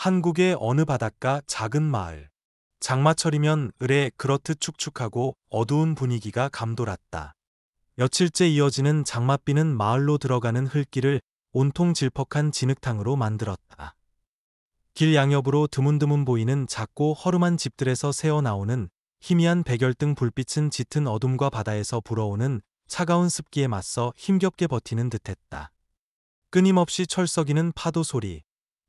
한국의 어느 바닷가 작은 마을. 장마철이면 을에 그렇듯 축축하고 어두운 분위기가 감돌았다. 며칠째 이어지는 장맛비는 마을로 들어가는 흙길을 온통 질퍽한 진흙탕으로 만들었다. 길 양옆으로 드문드문 보이는 작고 허름한 집들에서 새어나오는 희미한 백열등 불빛은 짙은 어둠과 바다에서 불어오는 차가운 습기에 맞서 힘겹게 버티는 듯했다. 끊임없이 철썩이는 파도 소리,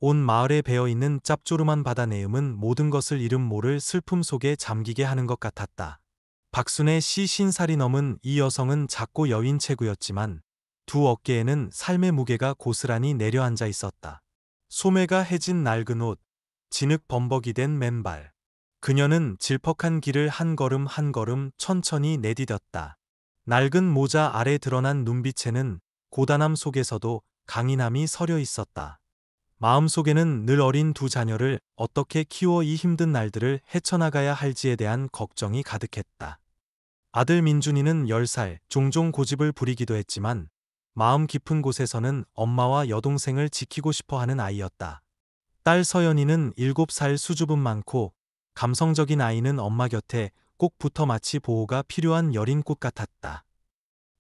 온 마을에 배어있는 짭조름한 바다 내음은 모든 것을 이름 모를 슬픔 속에 잠기게 하는 것 같았다. 박순의 시 신살이 넘은 이 여성은 작고 여윈 체구였지만 두 어깨에는 삶의 무게가 고스란히 내려앉아 있었다. 소매가 해진 낡은 옷, 진흙 범벅이 된 맨발. 그녀는 질퍽한 길을 한 걸음 한 걸음 천천히 내디뎠다. 낡은 모자 아래 드러난 눈빛에는 고단함 속에서도 강인함이 서려 있었다. 마음속에는 늘 어린 두 자녀를 어떻게 키워 이 힘든 날들을 헤쳐나가야 할지에 대한 걱정이 가득했다. 아들 민준이는 10살, 종종 고집을 부리기도 했지만 마음 깊은 곳에서는 엄마와 여동생을 지키고 싶어 하는 아이였다. 딸 서연이는 7살, 수줍음 많고 감성적인 아이는 엄마 곁에 꼭 붙어 마치 보호가 필요한 여린 꽃 같았다.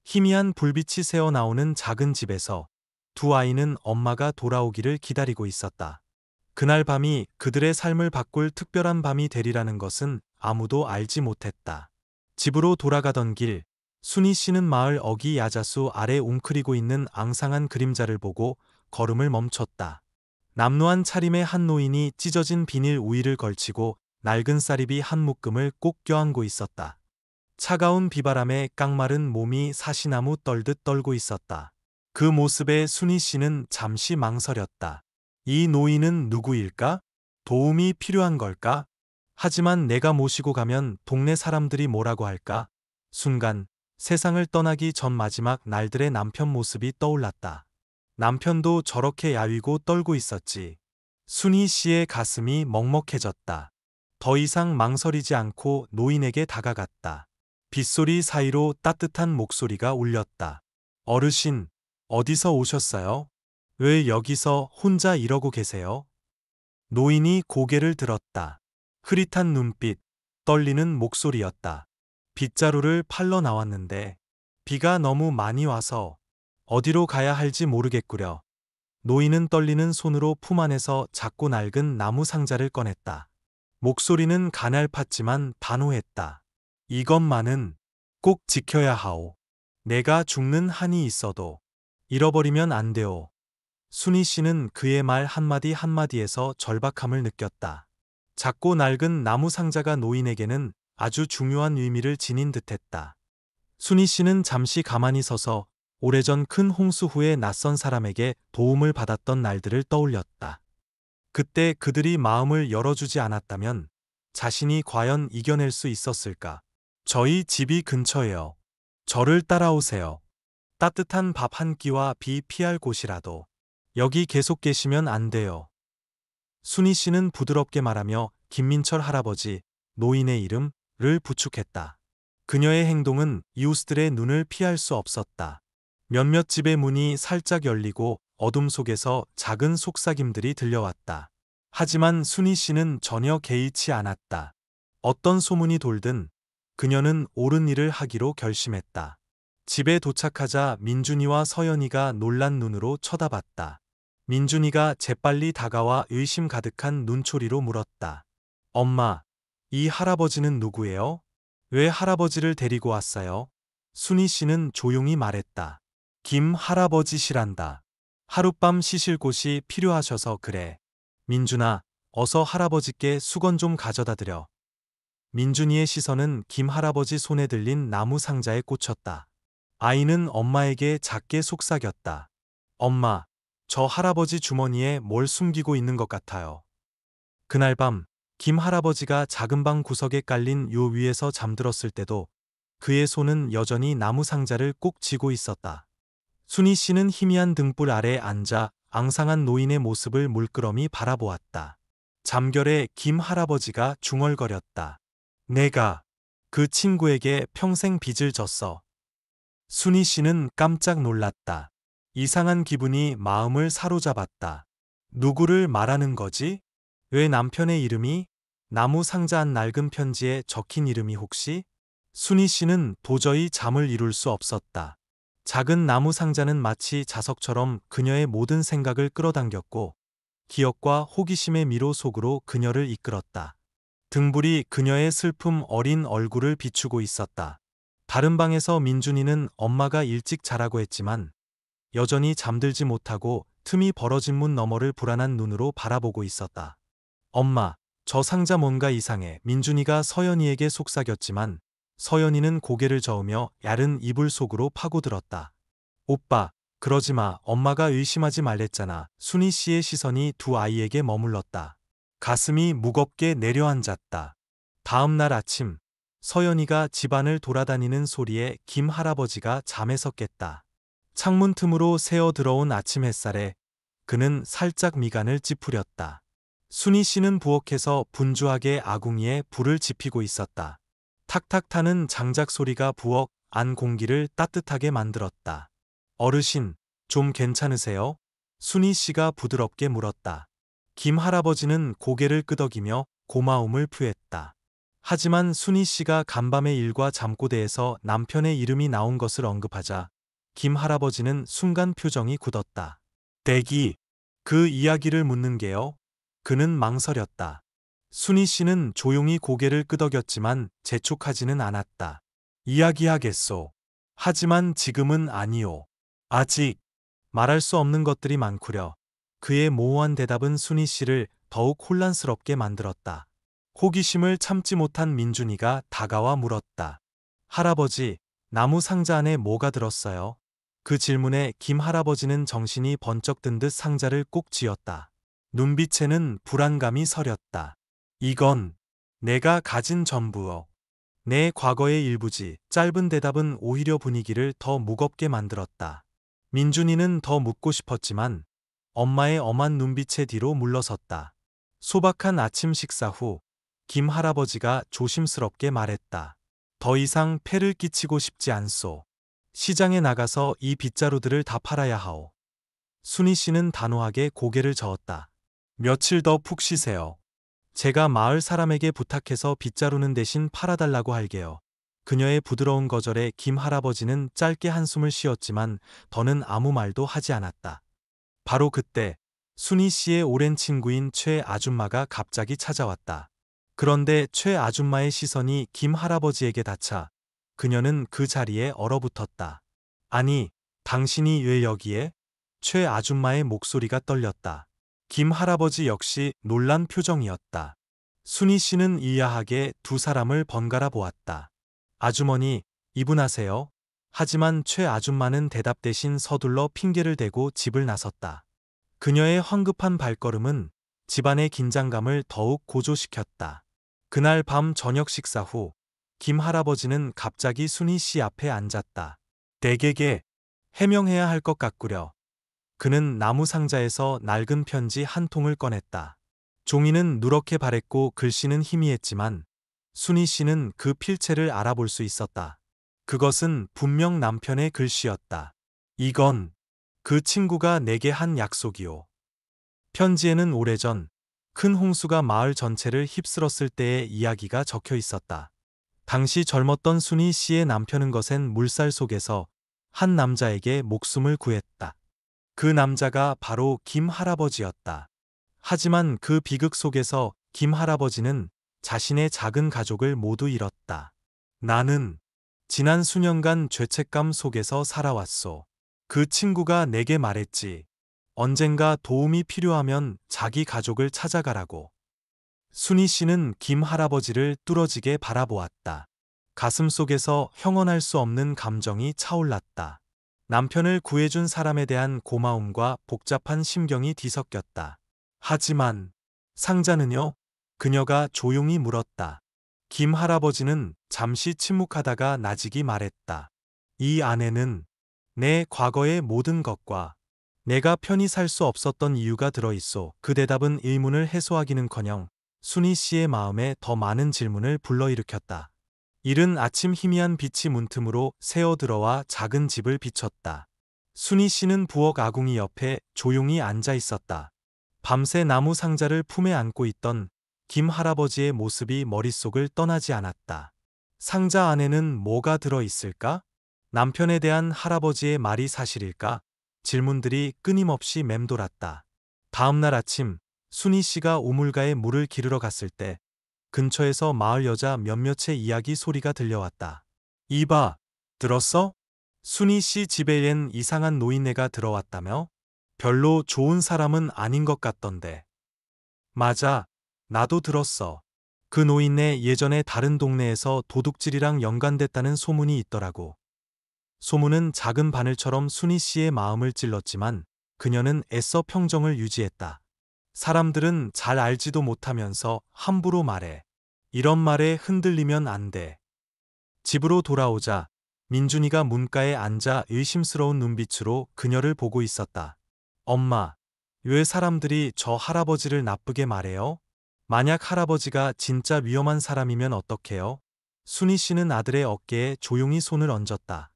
희미한 불빛이 새어 나오는 작은 집에서 두 아이는 엄마가 돌아오기를 기다리고 있었다. 그날 밤이 그들의 삶을 바꿀 특별한 밤이 되리라는 것은 아무도 알지 못했다. 집으로 돌아가던 길, 순희 씨는 마을 어귀 야자수 아래 웅크리고 있는 앙상한 그림자를 보고 걸음을 멈췄다. 남루한 차림의 한 노인이 찢어진 비닐 우위를 걸치고 낡은 쌀입이 한 묶음을 꼭 껴안고 있었다. 차가운 비바람에 깡마른 몸이 사시나무 떨듯 떨고 있었다. 그 모습에 순희 씨는 잠시 망설였다. 이 노인은 누구일까? 도움이 필요한 걸까? 하지만 내가 모시고 가면 동네 사람들이 뭐라고 할까? 순간 세상을 떠나기 전 마지막 날들의 남편 모습이 떠올랐다. 남편도 저렇게 야위고 떨고 있었지. 순희 씨의 가슴이 먹먹해졌다. 더 이상 망설이지 않고 노인에게 다가갔다. 빗소리 사이로 따뜻한 목소리가 울렸다. 어르신, 어디서 오셨어요? 왜 여기서 혼자 이러고 계세요? 노인이 고개를 들었다. 흐릿한 눈빛, 떨리는 목소리였다. 빗자루를 팔러 나왔는데 비가 너무 많이 와서 어디로 가야 할지 모르겠구려. 노인은 떨리는 손으로 품 안에서 작고 낡은 나무 상자를 꺼냈다. 목소리는 가냘팠지만 단호했다. 이것만은 꼭 지켜야 하오. 내가 죽는 한이 있어도 잃어버리면 안 돼오. 순희 씨는 그의 말 한마디 한마디에서 절박함을 느꼈다. 작고 낡은 나무 상자가 노인에게는 아주 중요한 의미를 지닌 듯했다. 순희 씨는 잠시 가만히 서서 오래전 큰 홍수 후에 낯선 사람에게 도움을 받았던 날들을 떠올렸다. 그때 그들이 마음을 열어주지 않았다면 자신이 과연 이겨낼 수 있었을까? 저희 집이 근처예요. 저를 따라오세요. 따뜻한 밥 한 끼와 비 피할 곳이라도. 여기 계속 계시면 안 돼요. 순희 씨는 부드럽게 말하며 김민철 할아버지, 노인의 이름을 부축했다. 그녀의 행동은 이웃들의 눈을 피할 수 없었다. 몇몇 집의 문이 살짝 열리고 어둠 속에서 작은 속삭임들이 들려왔다. 하지만 순희 씨는 전혀 개의치 않았다. 어떤 소문이 돌든 그녀는 옳은 일을 하기로 결심했다. 집에 도착하자 민준이와 서연이가 놀란 눈으로 쳐다봤다. 민준이가 재빨리 다가와 의심 가득한 눈초리로 물었다. 엄마, 이 할아버지는 누구예요? 왜 할아버지를 데리고 왔어요? 순희 씨는 조용히 말했다. 김 할아버지시란다. 하룻밤 쉬실 곳이 필요하셔서 그래. 민준아, 어서 할아버지께 수건 좀 가져다 드려. 민준이의 시선은 김 할아버지 손에 들린 나무 상자에 꽂혔다. 아이는 엄마에게 작게 속삭였다. 엄마, 저 할아버지 주머니에 뭘 숨기고 있는 것 같아요. 그날 밤, 김 할아버지가 작은 방 구석에 깔린 요 위에서 잠들었을 때도 그의 손은 여전히 나무 상자를 꼭 쥐고 있었다. 순희 씨는 희미한 등불 아래 앉아 앙상한 노인의 모습을 물끄러미 바라보았다. 잠결에 김 할아버지가 중얼거렸다. 내가 그 친구에게 평생 빚을 졌어. 순희 씨는 깜짝 놀랐다. 이상한 기분이 마음을 사로잡았다. 누구를 말하는 거지? 왜 남편의 이름이 나무 상자 안 낡은 편지에 적힌 이름이 혹시? 순희 씨는 도저히 잠을 이룰 수 없었다. 작은 나무 상자는 마치 자석처럼 그녀의 모든 생각을 끌어당겼고 기억과 호기심의 미로 속으로 그녀를 이끌었다. 등불이 그녀의 슬픔 어린 얼굴을 비추고 있었다. 다른 방에서 민준이는 엄마가 일찍 자라고 했지만 여전히 잠들지 못하고 틈이 벌어진 문 너머를 불안한 눈으로 바라보고 있었다. 엄마, 저 상자 뭔가 이상해. 민준이가 서연이에게 속삭였지만 서연이는 고개를 저으며 얇은 이불 속으로 파고들었다. 오빠, 그러지 마. 엄마가 의심하지 말랬잖아. 순희 씨의 시선이 두 아이에게 머물렀다. 가슴이 무겁게 내려앉았다. 다음 날 아침, 서연이가 집안을 돌아다니는 소리에 김 할아버지가 잠에서 깼다. 창문 틈으로 새어 들어온 아침 햇살에 그는 살짝 미간을 찌푸렸다. 순희 씨는 부엌에서 분주하게 아궁이에 불을 지피고 있었다. 탁탁 타는 장작 소리가 부엌 안 공기를 따뜻하게 만들었다. 어르신, 좀 괜찮으세요? 순희 씨가 부드럽게 물었다. 김 할아버지는 고개를 끄덕이며 고마움을 표했다. 하지만 순희 씨가 간밤의 일과 잠꼬대에서 남편의 이름이 나온 것을 언급하자 김 할아버지는 순간 표정이 굳었다. 대기, 그 이야기를 묻는 게요? 그는 망설였다. 순희 씨는 조용히 고개를 끄덕였지만 재촉하지는 않았다. 이야기하겠소. 하지만 지금은 아니오. 아직 말할 수 없는 것들이 많구려. 그의 모호한 대답은 순희 씨를 더욱 혼란스럽게 만들었다. 호기심을 참지 못한 민준이가 다가와 물었다. 할아버지, 나무 상자 안에 뭐가 들었어요? 그 질문에 김 할아버지는 정신이 번쩍 든 듯 상자를 꼭 쥐었다. 눈빛에는 불안감이 서렸다. 이건 내가 가진 전부요. 내 과거의 일부지. 짧은 대답은 오히려 분위기를 더 무겁게 만들었다. 민준이는 더 묻고 싶었지만 엄마의 엄한 눈빛의 뒤로 물러섰다. 소박한 아침 식사 후 김 할아버지가 조심스럽게 말했다. 더 이상 폐를 끼치고 싶지 않소. 시장에 나가서 이 빗자루들을 다 팔아야 하오. 순희 씨는 단호하게 고개를 저었다. 며칠 더 푹 쉬세요. 제가 마을 사람에게 부탁해서 빗자루는 대신 팔아달라고 할게요. 그녀의 부드러운 거절에 김 할아버지는 짧게 한숨을 쉬었지만 더는 아무 말도 하지 않았다. 바로 그때 순희 씨의 오랜 친구인 최 아줌마가 갑자기 찾아왔다. 그런데 최 아줌마의 시선이 김 할아버지에게 닿자 그녀는 그 자리에 얼어붙었다. 아니, 당신이 왜 여기에? 최 아줌마의 목소리가 떨렸다. 김 할아버지 역시 놀란 표정이었다. 순희 씨는 의아하게 두 사람을 번갈아 보았다. 아주머니, 이분하세요? 하지만 최 아줌마는 대답 대신 서둘러 핑계를 대고 집을 나섰다. 그녀의 황급한 발걸음은 집안의 긴장감을 더욱 고조시켰다. 그날 밤 저녁 식사 후 김 할아버지는 갑자기 순희 씨 앞에 앉았다. 댁에게 해명해야 할 것 같구려. 그는 나무 상자에서 낡은 편지 한 통을 꺼냈다. 종이는 누렇게 바랬고 글씨는 희미했지만 순희 씨는 그 필체를 알아볼 수 있었다. 그것은 분명 남편의 글씨였다. 이건 그 친구가 내게 한 약속이오. 편지에는 오래전 큰 홍수가 마을 전체를 휩쓸었을 때의 이야기가 적혀 있었다. 당시 젊었던 순희 씨의 남편은 거센 물살 속에서 한 남자에게 목숨을 구했다. 그 남자가 바로 김 할아버지였다. 하지만 그 비극 속에서 김 할아버지는 자신의 작은 가족을 모두 잃었다. 나는 지난 수년간 죄책감 속에서 살아왔소. 그 친구가 내게 말했지. 언젠가 도움이 필요하면 자기 가족을 찾아가라고. 순희 씨는 김 할아버지를 뚫어지게 바라보았다. 가슴 속에서 형언할 수 없는 감정이 차올랐다. 남편을 구해준 사람에 대한 고마움과 복잡한 심경이 뒤섞였다. 하지만 상자는요? 그녀가 조용히 물었다. 김 할아버지는 잠시 침묵하다가 나직이 말했다. 이 안에는 내 과거의 모든 것과 내가 편히 살 수 없었던 이유가 들어있소. 그 대답은 의문을 해소하기는커녕 순희 씨의 마음에 더 많은 질문을 불러일으켰다. 이른 아침 희미한 빛이 문틈으로 새어들어와 작은 집을 비췄다. 순희 씨는 부엌 아궁이 옆에 조용히 앉아 있었다. 밤새 나무 상자를 품에 안고 있던 김 할아버지의 모습이 머릿속을 떠나지 않았다. 상자 안에는 뭐가 들어 있을까? 남편에 대한 할아버지의 말이 사실일까? 질문들이 끊임없이 맴돌았다. 다음 날 아침, 순희 씨가 우물가에 물을 기르러 갔을 때 근처에서 마을 여자 몇몇의 이야기 소리가 들려왔다. 이봐, 들었어? 순희 씨 집에엔 이상한 노인네가 들어왔다며? 별로 좋은 사람은 아닌 것 같던데. 맞아, 나도 들었어. 그 노인네 예전에 다른 동네에서 도둑질이랑 연관됐다는 소문이 있더라고. 소문은 작은 바늘처럼 순희 씨의 마음을 찔렀지만 그녀는 애써 평정을 유지했다. 사람들은 잘 알지도 못하면서 함부로 말해. 이런 말에 흔들리면 안 돼. 집으로 돌아오자 민준이가 문가에 앉아 의심스러운 눈빛으로 그녀를 보고 있었다. 엄마, 왜 사람들이 저 할아버지를 나쁘게 말해요? 만약 할아버지가 진짜 위험한 사람이면 어떡해요? 순희 씨는 아들의 어깨에 조용히 손을 얹었다.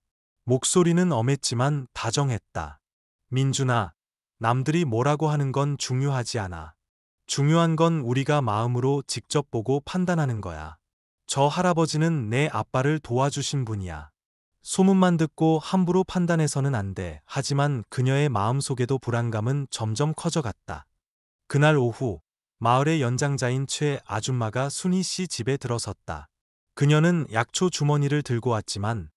목소리는 엄했지만 다정했다. 민준아, 남들이 뭐라고 하는 건 중요하지 않아. 중요한 건 우리가 마음으로 직접 보고 판단하는 거야. 저 할아버지는 내 아빠를 도와주신 분이야. 소문만 듣고 함부로 판단해서는 안 돼. 하지만 그녀의 마음속에도 불안감은 점점 커져갔다. 그날 오후, 마을의 연장자인 최 아줌마가 순희 씨 집에 들어섰다. 그녀는 약초 주머니를 들고 왔지만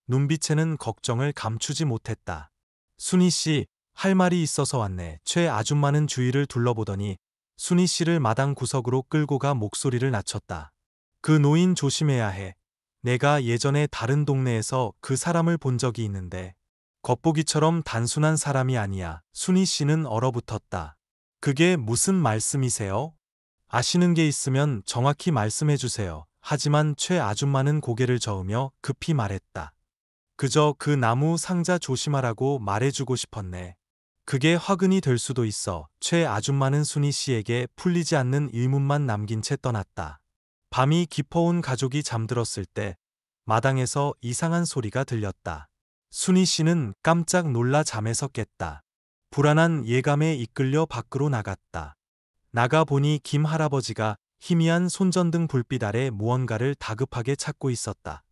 눈빛에는 걱정을 감추지 못했다. 순희 씨, 할 말이 있어서 왔네. 최 아줌마는 주위를 둘러보더니 순희 씨를 마당 구석으로 끌고 가 목소리를 낮췄다. 그 노인 조심해야 해. 내가 예전에 다른 동네에서 그 사람을 본 적이 있는데 겉보기처럼 단순한 사람이 아니야. 순희 씨는 얼어붙었다. 그게 무슨 말씀이세요? 아시는 게 있으면 정확히 말씀해 주세요. 하지만 최 아줌마는 고개를 저으며 급히 말했다. 그저 그 나무 상자 조심하라고 말해주고 싶었네. 그게 화근이 될 수도 있어. 최 아줌마는 순희 씨에게 풀리지 않는 의문만 남긴 채 떠났다. 밤이 깊어온 가족이 잠들었을 때 마당에서 이상한 소리가 들렸다. 순희 씨는 깜짝 놀라 잠에서 깼다. 불안한 예감에 이끌려 밖으로 나갔다. 나가 보니 김 할아버지가 희미한 손전등 불빛 아래 무언가를 다급하게 찾고 있었다.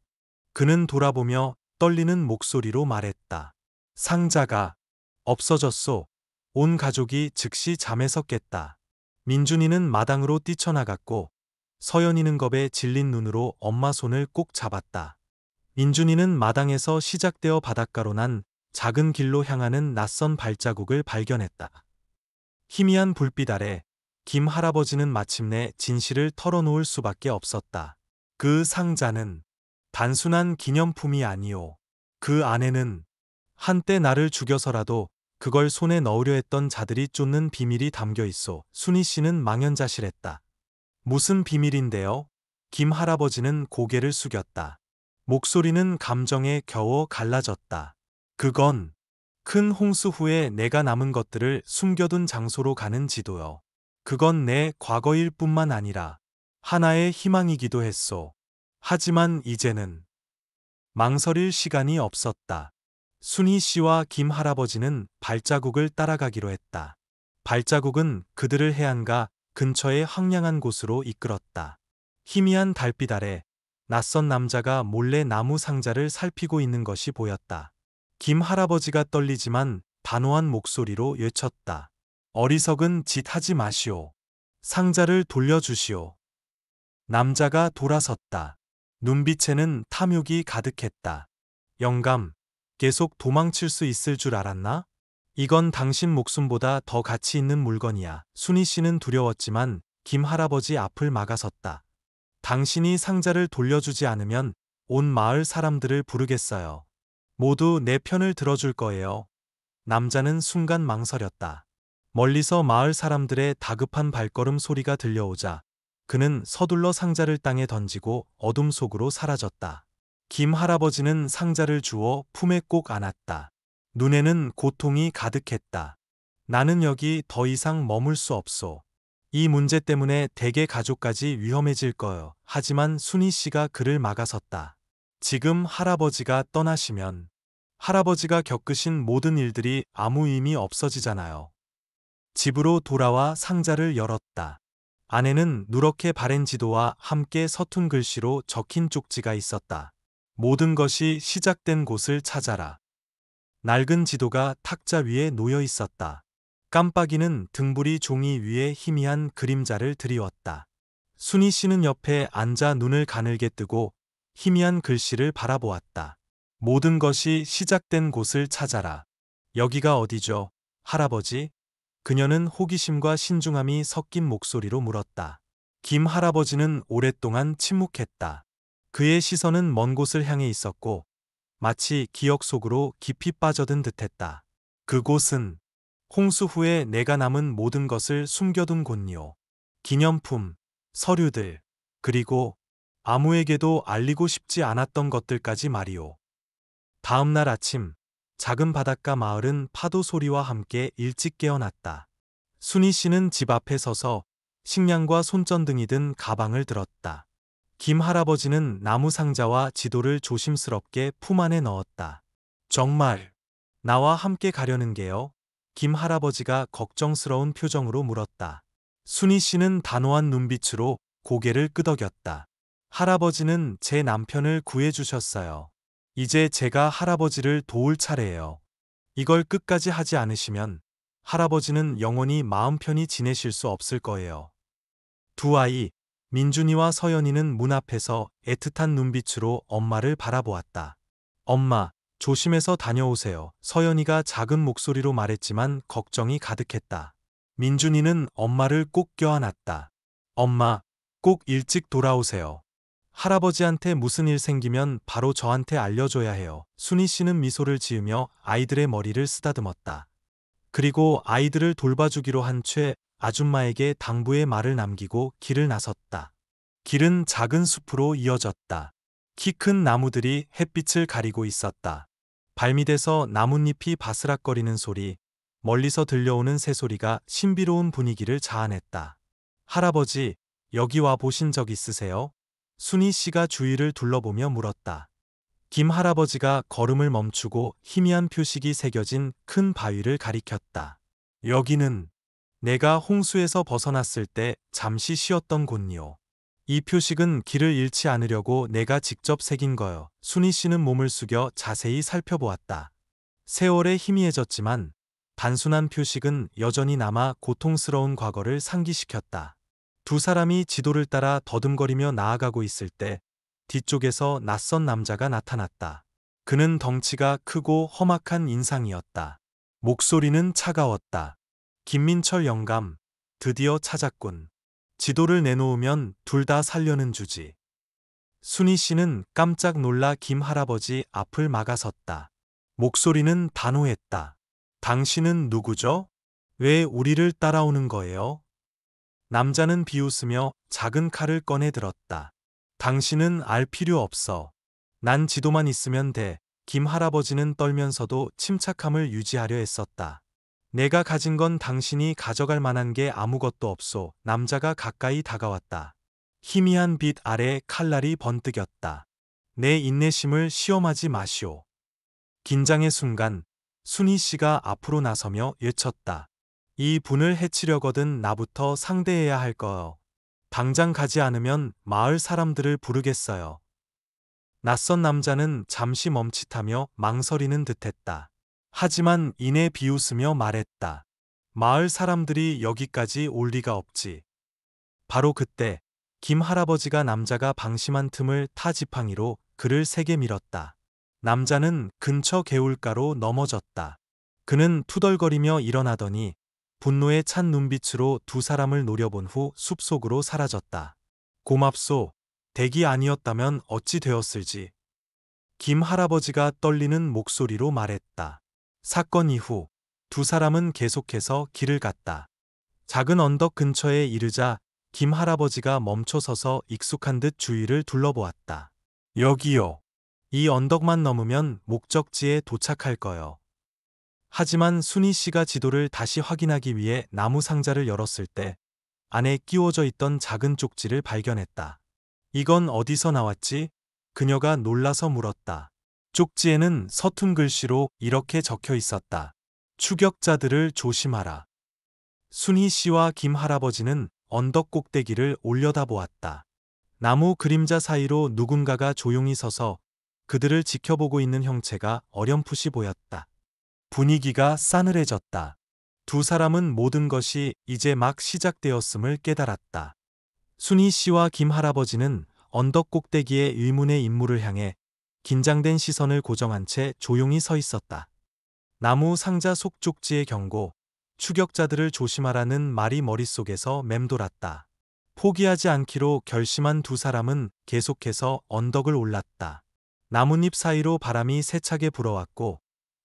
그는 돌아보며 떨리는 목소리로 말했다. 상자가 없어졌소. 온 가족이 즉시 잠에서 깼다. 민준이는 마당으로 뛰쳐나갔고 서연이는 겁에 질린 눈으로 엄마 손을 꼭 잡았다. 민준이는 마당에서 시작되어 바닷가로 난 작은 길로 향하는 낯선 발자국을 발견했다. 희미한 불빛 아래 김 할아버지는 마침내 진실을 털어놓을 수밖에 없었다. 그 상자는 단순한 기념품이 아니오. 그 안에는 한때 나를 죽여서라도 그걸 손에 넣으려 했던 자들이 쫓는 비밀이 담겨 있어. 순희 씨는 망연자실했다. 무슨 비밀인데요? 김 할아버지는 고개를 숙였다. 목소리는 감정에 겨워 갈라졌다. 그건 큰 홍수 후에 내가 남은 것들을 숨겨둔 장소로 가는 지도요. 그건 내 과거일 뿐만 아니라 하나의 희망이기도 했소. 하지만 이제는 망설일 시간이 없었다. 순희 씨와 김 할아버지는 발자국을 따라가기로 했다. 발자국은 그들을 해안가 근처의 황량한 곳으로 이끌었다. 희미한 달빛 아래 낯선 남자가 몰래 나무 상자를 살피고 있는 것이 보였다. 김 할아버지가 떨리지만 단호한 목소리로 외쳤다. 어리석은 짓 하지 마시오. 상자를 돌려주시오. 남자가 돌아섰다. 눈빛에는 탐욕이 가득했다. 영감, 계속 도망칠 수 있을 줄 알았나? 이건 당신 목숨보다 더 가치 있는 물건이야. 순희 씨는 두려웠지만 김 할아버지 앞을 막아섰다. 당신이 상자를 돌려주지 않으면 온 마을 사람들을 부르겠어요. 모두 내 편을 들어줄 거예요. 남자는 순간 망설였다. 멀리서 마을 사람들의 다급한 발걸음 소리가 들려오자 그는 서둘러 상자를 땅에 던지고 어둠 속으로 사라졌다. 김 할아버지는 상자를 주워 품에 꼭 안았다. 눈에는 고통이 가득했다. 나는 여기 더 이상 머물 수 없소. 이 문제 때문에 대개 가족까지 위험해질 거요. 하지만 순희 씨가 그를 막아섰다. 지금 할아버지가 떠나시면 할아버지가 겪으신 모든 일들이 아무 의미 없어지잖아요. 집으로 돌아와 상자를 열었다. 안에는 누렇게 바랜 지도와 함께 서툰 글씨로 적힌 쪽지가 있었다. 모든 것이 시작된 곳을 찾아라. 낡은 지도가 탁자 위에 놓여 있었다. 깜빡이는 등불이 종이 위에 희미한 그림자를 드리웠다. 순희 씨는 옆에 앉아 눈을 가늘게 뜨고 희미한 글씨를 바라보았다. 모든 것이 시작된 곳을 찾아라. 여기가 어디죠, 할아버지? 그녀는 호기심과 신중함이 섞인 목소리로 물었다. 김 할아버지는 오랫동안 침묵했다. 그의 시선은 먼 곳을 향해 있었고 마치 기억 속으로 깊이 빠져든 듯했다. 그곳은 홍수 후에 내가 남은 모든 것을 숨겨둔 곳이요. 기념품, 서류들, 그리고 아무에게도 알리고 싶지 않았던 것들까지 말이오. 다음 날 아침, 작은 바닷가 마을은 파도 소리와 함께 일찍 깨어났다. 순희 씨는 집 앞에 서서 식량과 손전등이 든 가방을 들었다. 김 할아버지는 나무 상자와 지도를 조심스럽게 품 안에 넣었다. 정말 나와 함께 가려는 게요? 김 할아버지가 걱정스러운 표정으로 물었다. 순희 씨는 단호한 눈빛으로 고개를 끄덕였다. 할아버지는 제 남편을 구해주셨어요. 이제 제가 할아버지를 도울 차례예요. 이걸 끝까지 하지 않으시면 할아버지는 영원히 마음 편히 지내실 수 없을 거예요. 두 아이, 민준이와 서연이는 문 앞에서 애틋한 눈빛으로 엄마를 바라보았다. 엄마, 조심해서 다녀오세요. 서연이가 작은 목소리로 말했지만 걱정이 가득했다. 민준이는 엄마를 꼭 껴안았다. 엄마, 꼭 일찍 돌아오세요. 할아버지한테 무슨 일 생기면 바로 저한테 알려줘야 해요. 순희 씨는 미소를 지으며 아이들의 머리를 쓰다듬었다. 그리고 아이들을 돌봐주기로 한 채 아줌마에게 당부의 말을 남기고 길을 나섰다. 길은 작은 숲으로 이어졌다. 키 큰 나무들이 햇빛을 가리고 있었다. 발밑에서 나뭇잎이 바스락거리는 소리, 멀리서 들려오는 새소리가 신비로운 분위기를 자아냈다. 할아버지, 여기 와 보신 적 있으세요? 순희 씨가 주위를 둘러보며 물었다. 김 할아버지가 걸음을 멈추고 희미한 표식이 새겨진 큰 바위를 가리켰다. 여기는 내가 홍수에서 벗어났을 때 잠시 쉬었던 곳이요. 이 표식은 길을 잃지 않으려고 내가 직접 새긴 거요. 순희 씨는 몸을 숙여 자세히 살펴보았다. 세월에 희미해졌지만 단순한 표식은 여전히 남아 고통스러운 과거를 상기시켰다. 두 사람이 지도를 따라 더듬거리며 나아가고 있을 때 뒤쪽에서 낯선 남자가 나타났다. 그는 덩치가 크고 험악한 인상이었다. 목소리는 차가웠다. 김민철 영감, 드디어 찾았군. 지도를 내놓으면 둘 다 살려는 주지. 순희 씨는 깜짝 놀라 김 할아버지 앞을 막아섰다. 목소리는 단호했다. 당신은 누구죠? 왜 우리를 따라오는 거예요? 남자는 비웃으며 작은 칼을 꺼내 들었다. 당신은 알 필요 없어. 난 지도만 있으면 돼. 김 할아버지는 떨면서도 침착함을 유지하려 했었다. 내가 가진 건 당신이 가져갈 만한 게 아무것도 없소. 남자가 가까이 다가왔다. 희미한 빛 아래 칼날이 번뜩였다. 내 인내심을 시험하지 마시오. 긴장의 순간 순희 씨가 앞으로 나서며 외쳤다. 이 분을 해치려거든 나부터 상대해야 할 거요. 당장 가지 않으면 마을 사람들을 부르겠어요. 낯선 남자는 잠시 멈칫하며 망설이는 듯했다. 하지만 이내 비웃으며 말했다. 마을 사람들이 여기까지 올 리가 없지. 바로 그때 김 할아버지가 남자가 방심한 틈을 타 지팡이로 그를 세게 밀었다. 남자는 근처 개울가로 넘어졌다. 그는 투덜거리며 일어나더니 분노에 찬 눈빛으로 두 사람을 노려본 후 숲속으로 사라졌다. 고맙소. 댁이 아니었다면 어찌 되었을지. 김 할아버지가 떨리는 목소리로 말했다. 사건 이후 두 사람은 계속해서 길을 갔다. 작은 언덕 근처에 이르자 김 할아버지가 멈춰서서 익숙한 듯 주위를 둘러보았다. 여기요. 이 언덕만 넘으면 목적지에 도착할 거요. 하지만 순희 씨가 지도를 다시 확인하기 위해 나무 상자를 열었을 때 안에 끼워져 있던 작은 쪽지를 발견했다. 이건 어디서 나왔지? 그녀가 놀라서 물었다. 쪽지에는 서툰 글씨로 이렇게 적혀 있었다. 추격자들을 조심하라. 순희 씨와 김 할아버지는 언덕 꼭대기를 올려다보았다. 나무 그림자 사이로 누군가가 조용히 서서 그들을 지켜보고 있는 형체가 어렴풋이 보였다. 분위기가 싸늘해졌다. 두 사람은 모든 것이 이제 막 시작되었음을 깨달았다. 순희 씨와 김 할아버지는 언덕 꼭대기의 의문의 인물을 향해 긴장된 시선을 고정한 채 조용히 서 있었다. 나무 상자 속 쪽지의 경고, 추격자들을 조심하라는 말이 머릿속에서 맴돌았다. 포기하지 않기로 결심한 두 사람은 계속해서 언덕을 올랐다. 나뭇잎 사이로 바람이 세차게 불어왔고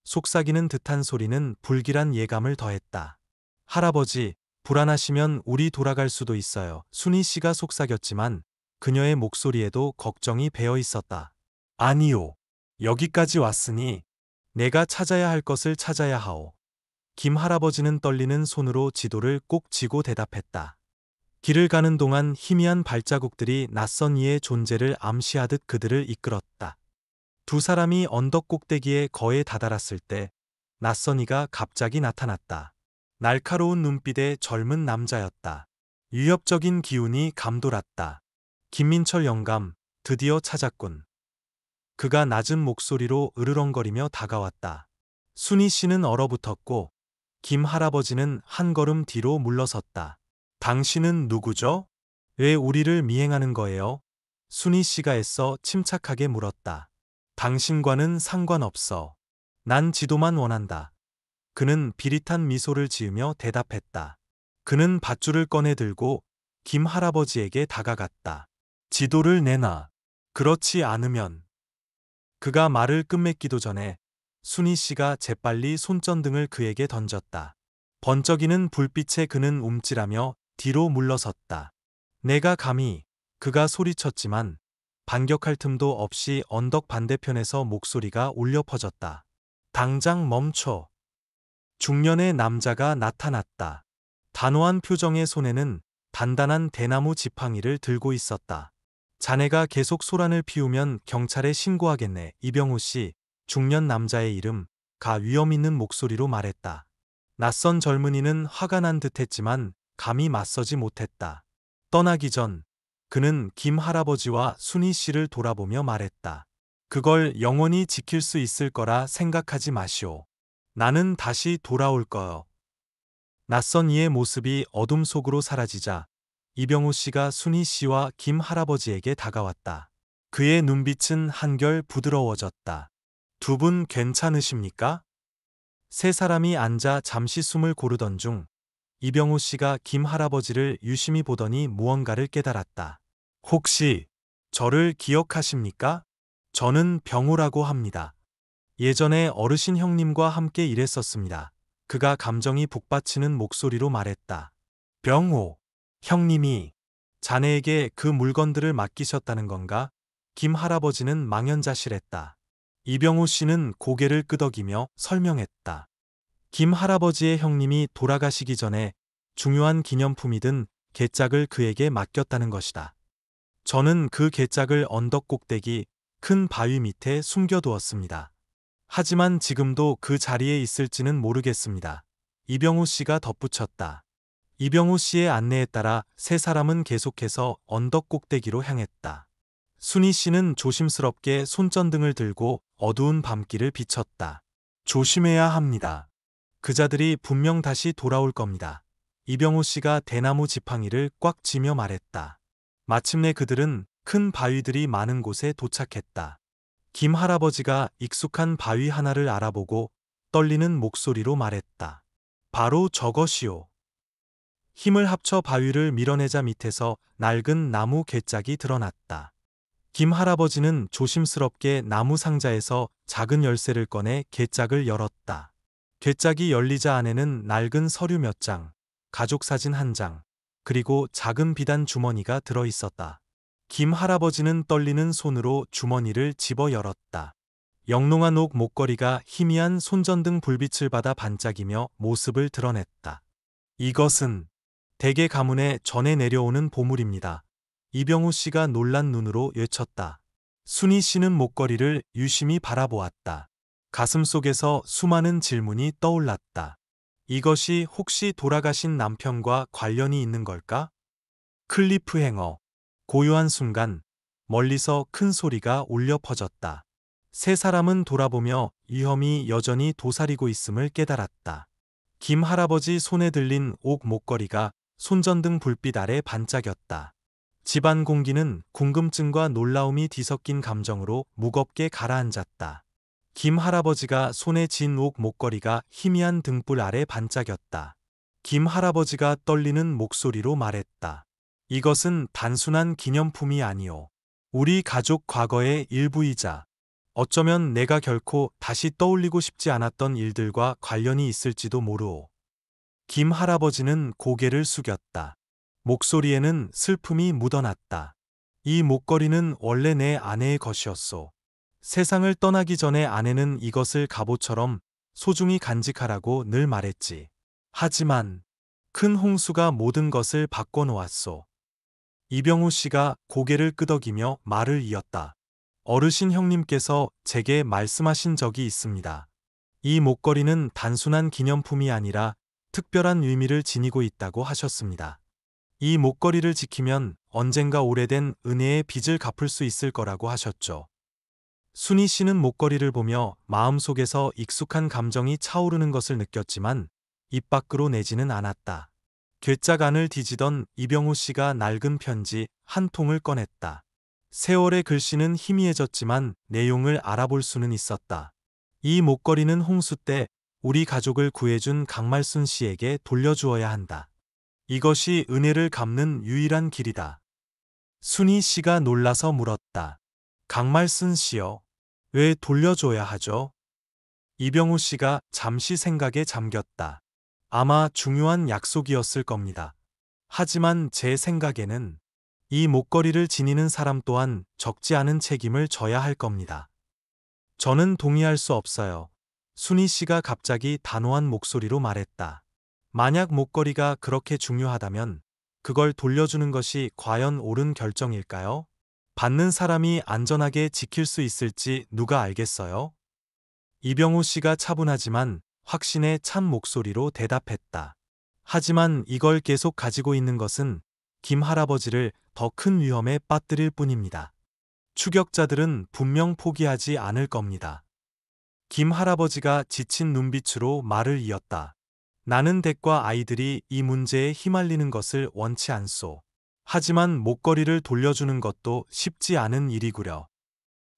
속삭이는 듯한 소리는 불길한 예감을 더했다. 할아버지, 불안하시면 우리 돌아갈 수도 있어요. 순희 씨가 속삭였지만 그녀의 목소리에도 걱정이 배어 있었다. 아니요. 여기까지 왔으니 내가 찾아야 할 것을 찾아야 하오. 김 할아버지는 떨리는 손으로 지도를 꼭 쥐고 대답했다. 길을 가는 동안 희미한 발자국들이 낯선 이의 존재를 암시하듯 그들을 이끌었다. 두 사람이 언덕 꼭대기에 거의 다다랐을 때 낯선 이가 갑자기 나타났다. 날카로운 눈빛의 젊은 남자였다. 위협적인 기운이 감돌았다. 김민철 영감, 드디어 찾았군. 그가 낮은 목소리로 으르렁거리며 다가왔다. 순희 씨는 얼어붙었고 김 할아버지는 한 걸음 뒤로 물러섰다. 당신은 누구죠? 왜 우리를 미행하는 거예요? 순희 씨가 애써 침착하게 물었다. 당신과는 상관없어. 난 지도만 원한다. 그는 비릿한 미소를 지으며 대답했다. 그는 밧줄을 꺼내 들고 김 할아버지에게 다가갔다. 지도를 내놔. 그렇지 않으면. 그가 말을 끝맺기도 전에 순희 씨가 재빨리 손전등을 그에게 던졌다. 번쩍이는 불빛에 그는 움찔하며 뒤로 물러섰다. 내가 감히, 그가 소리쳤지만 반격할 틈도 없이 언덕 반대편에서 목소리가 울려 퍼졌다. 당장 멈춰. 중년의 남자가 나타났다. 단호한 표정의 손에는 단단한 대나무 지팡이를 들고 있었다. 자네가 계속 소란을 피우면 경찰에 신고하겠네. 이병호 씨, 중년 남자의 이름, 가 위험 있는 목소리로 말했다. 낯선 젊은이는 화가 난 듯했지만 감히 맞서지 못했다. 떠나기 전 그는 김 할아버지와 순희 씨를 돌아보며 말했다. 그걸 영원히 지킬 수 있을 거라 생각하지 마시오. 나는 다시 돌아올 거요. 낯선 이의 모습이 어둠 속으로 사라지자 이병호 씨가 순희 씨와 김 할아버지에게 다가왔다. 그의 눈빛은 한결 부드러워졌다. 두 분 괜찮으십니까? 세 사람이 앉아 잠시 숨을 고르던 중 이병호 씨가 김 할아버지를 유심히 보더니 무언가를 깨달았다. 혹시 저를 기억하십니까? 저는 병호라고 합니다. 예전에 어르신 형님과 함께 일했었습니다. 그가 감정이 북받치는 목소리로 말했다. 병호, 형님이 자네에게 그 물건들을 맡기셨다는 건가? 김 할아버지는 망연자실했다. 이병호 씨는 고개를 끄덕이며 설명했다. 김 할아버지의 형님이 돌아가시기 전에 중요한 기념품이 든 괴짝을 그에게 맡겼다는 것이다. 저는 그 괴짝을 언덕 꼭대기 큰 바위 밑에 숨겨두었습니다. 하지만 지금도 그 자리에 있을지는 모르겠습니다. 이병호 씨가 덧붙였다. 이병호 씨의 안내에 따라 세 사람은 계속해서 언덕 꼭대기로 향했다. 순희 씨는 조심스럽게 손전등을 들고 어두운 밤길을 비췄다. 조심해야 합니다. 그자들이 분명 다시 돌아올 겁니다. 이병호 씨가 대나무 지팡이를 꽉 쥐며 말했다. 마침내 그들은 큰 바위들이 많은 곳에 도착했다. 김 할아버지가 익숙한 바위 하나를 알아보고 떨리는 목소리로 말했다. 바로 저것이오. 힘을 합쳐 바위를 밀어내자 밑에서 낡은 나무 괴짝이 드러났다. 김 할아버지는 조심스럽게 나무 상자에서 작은 열쇠를 꺼내 괴짝을 열었다. 괴짝이 열리자 안에는 낡은 서류 몇 장, 가족 사진 한 장, 그리고 작은 비단 주머니가 들어 있었다. 김 할아버지는 떨리는 손으로 주머니를 집어 열었다. 영롱한 옥 목걸이가 희미한 손전등 불빛을 받아 반짝이며 모습을 드러냈다. 이것은 대개 가문에 전해 내려오는 보물입니다. 이병호 씨가 놀란 눈으로 외쳤다. 순희 씨는 목걸이를 유심히 바라보았다. 가슴 속에서 수많은 질문이 떠올랐다. 이것이 혹시 돌아가신 남편과 관련이 있는 걸까? 클리프행어. 고요한 순간, 멀리서 큰 소리가 울려 퍼졌다. 세 사람은 돌아보며 위험이 여전히 도사리고 있음을 깨달았다. 김 할아버지 손에 들린 옥 목걸이가 손전등 불빛 아래 반짝였다. 집안 공기는 궁금증과 놀라움이 뒤섞인 감정으로 무겁게 가라앉았다. 김 할아버지가 손에 쥔 옥 목걸이가 희미한 등불 아래 반짝였다. 김 할아버지가 떨리는 목소리로 말했다. 이것은 단순한 기념품이 아니오. 우리 가족 과거의 일부이자 어쩌면 내가 결코 다시 떠올리고 싶지 않았던 일들과 관련이 있을지도 모르오. 김 할아버지는 고개를 숙였다. 목소리에는 슬픔이 묻어났다. 이 목걸이는 원래 내 아내의 것이었소. 세상을 떠나기 전에 아내는 이것을 갑옷처럼 소중히 간직하라고 늘 말했지. 하지만 큰 홍수가 모든 것을 바꿔놓았소. 이병우 씨가 고개를 끄덕이며 말을 이었다. 어르신 형님께서 제게 말씀하신 적이 있습니다. 이 목걸이는 단순한 기념품이 아니라 특별한 의미를 지니고 있다고 하셨습니다. 이 목걸이를 지키면 언젠가 오래된 은혜의 빚을 갚을 수 있을 거라고 하셨죠. 순희 씨는 목걸이를 보며 마음속에서 익숙한 감정이 차오르는 것을 느꼈지만 입 밖으로 내지는 않았다. 괴짝 안을 뒤지던 이병우 씨가 낡은 편지 한 통을 꺼냈다. 세월의 글씨는 희미해졌지만 내용을 알아볼 수는 있었다. 이 목걸이는 홍수 때 우리 가족을 구해준 강말순 씨에게 돌려주어야 한다. 이것이 은혜를 갚는 유일한 길이다. 순희 씨가 놀라서 물었다. 강말순 씨요? 왜 돌려줘야 하죠? 이병우 씨가 잠시 생각에 잠겼다. 아마 중요한 약속이었을 겁니다. 하지만 제 생각에는 이 목걸이를 지니는 사람 또한 적지 않은 책임을 져야 할 겁니다. 저는 동의할 수 없어요. 순희 씨가 갑자기 단호한 목소리로 말했다. 만약 목걸이가 그렇게 중요하다면 그걸 돌려주는 것이 과연 옳은 결정일까요? 받는 사람이 안전하게 지킬 수 있을지 누가 알겠어요? 이병우 씨가 차분하지만 확신에 찬 목소리로 대답했다. 하지만 이걸 계속 가지고 있는 것은 김 할아버지를 더 큰 위험에 빠뜨릴 뿐입니다. 추격자들은 분명 포기하지 않을 겁니다. 김 할아버지가 지친 눈빛으로 말을 이었다. 나는 댁과 아이들이 이 문제에 휘말리는 것을 원치 않소. 하지만 목걸이를 돌려주는 것도 쉽지 않은 일이구려.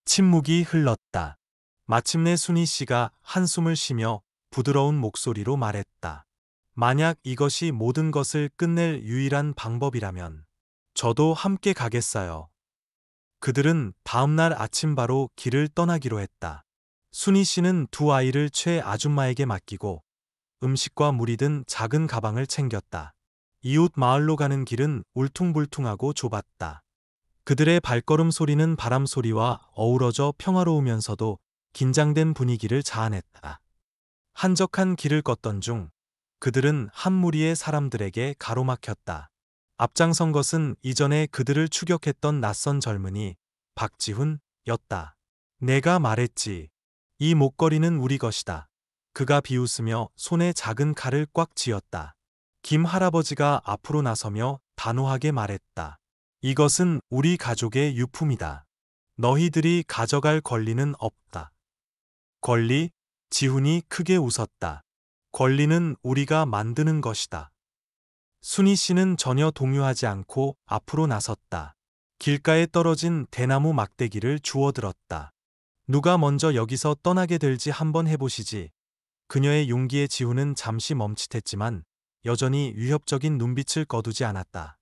침묵이 흘렀다. 마침내 순희 씨가 한숨을 쉬며 부드러운 목소리로 말했다. 만약 이것이 모든 것을 끝낼 유일한 방법이라면 저도 함께 가겠어요. 그들은 다음날 아침 바로 길을 떠나기로 했다. 순희 씨는 두 아이를 최 아줌마에게 맡기고 음식과 물이 든 작은 가방을 챙겼다. 이웃 마을로 가는 길은 울퉁불퉁하고 좁았다. 그들의 발걸음 소리는 바람 소리와 어우러져 평화로우면서도 긴장된 분위기를 자아냈다. 한적한 길을 걷던 중 그들은 한 무리의 사람들에게 가로막혔다. 앞장선 것은 이전에 그들을 추격했던 낯선 젊은이 박지훈이었다. 내가 말했지. 이 목걸이는 우리 것이다. 그가 비웃으며 손에 작은 칼을 꽉 쥐었다. 김 할아버지가 앞으로 나서며 단호하게 말했다. 이것은 우리 가족의 유품이다. 너희들이 가져갈 권리는 없다. 권리? 지훈이 크게 웃었다. 권리는 우리가 만드는 것이다. 순희 씨는 전혀 동요하지 않고 앞으로 나섰다. 길가에 떨어진 대나무 막대기를 주워들었다. 누가 먼저 여기서 떠나게 될지 한번 해보시지. 그녀의 용기에 지훈은 잠시 멈칫했지만 여전히 위협적인 눈빛을 거두지 않았다.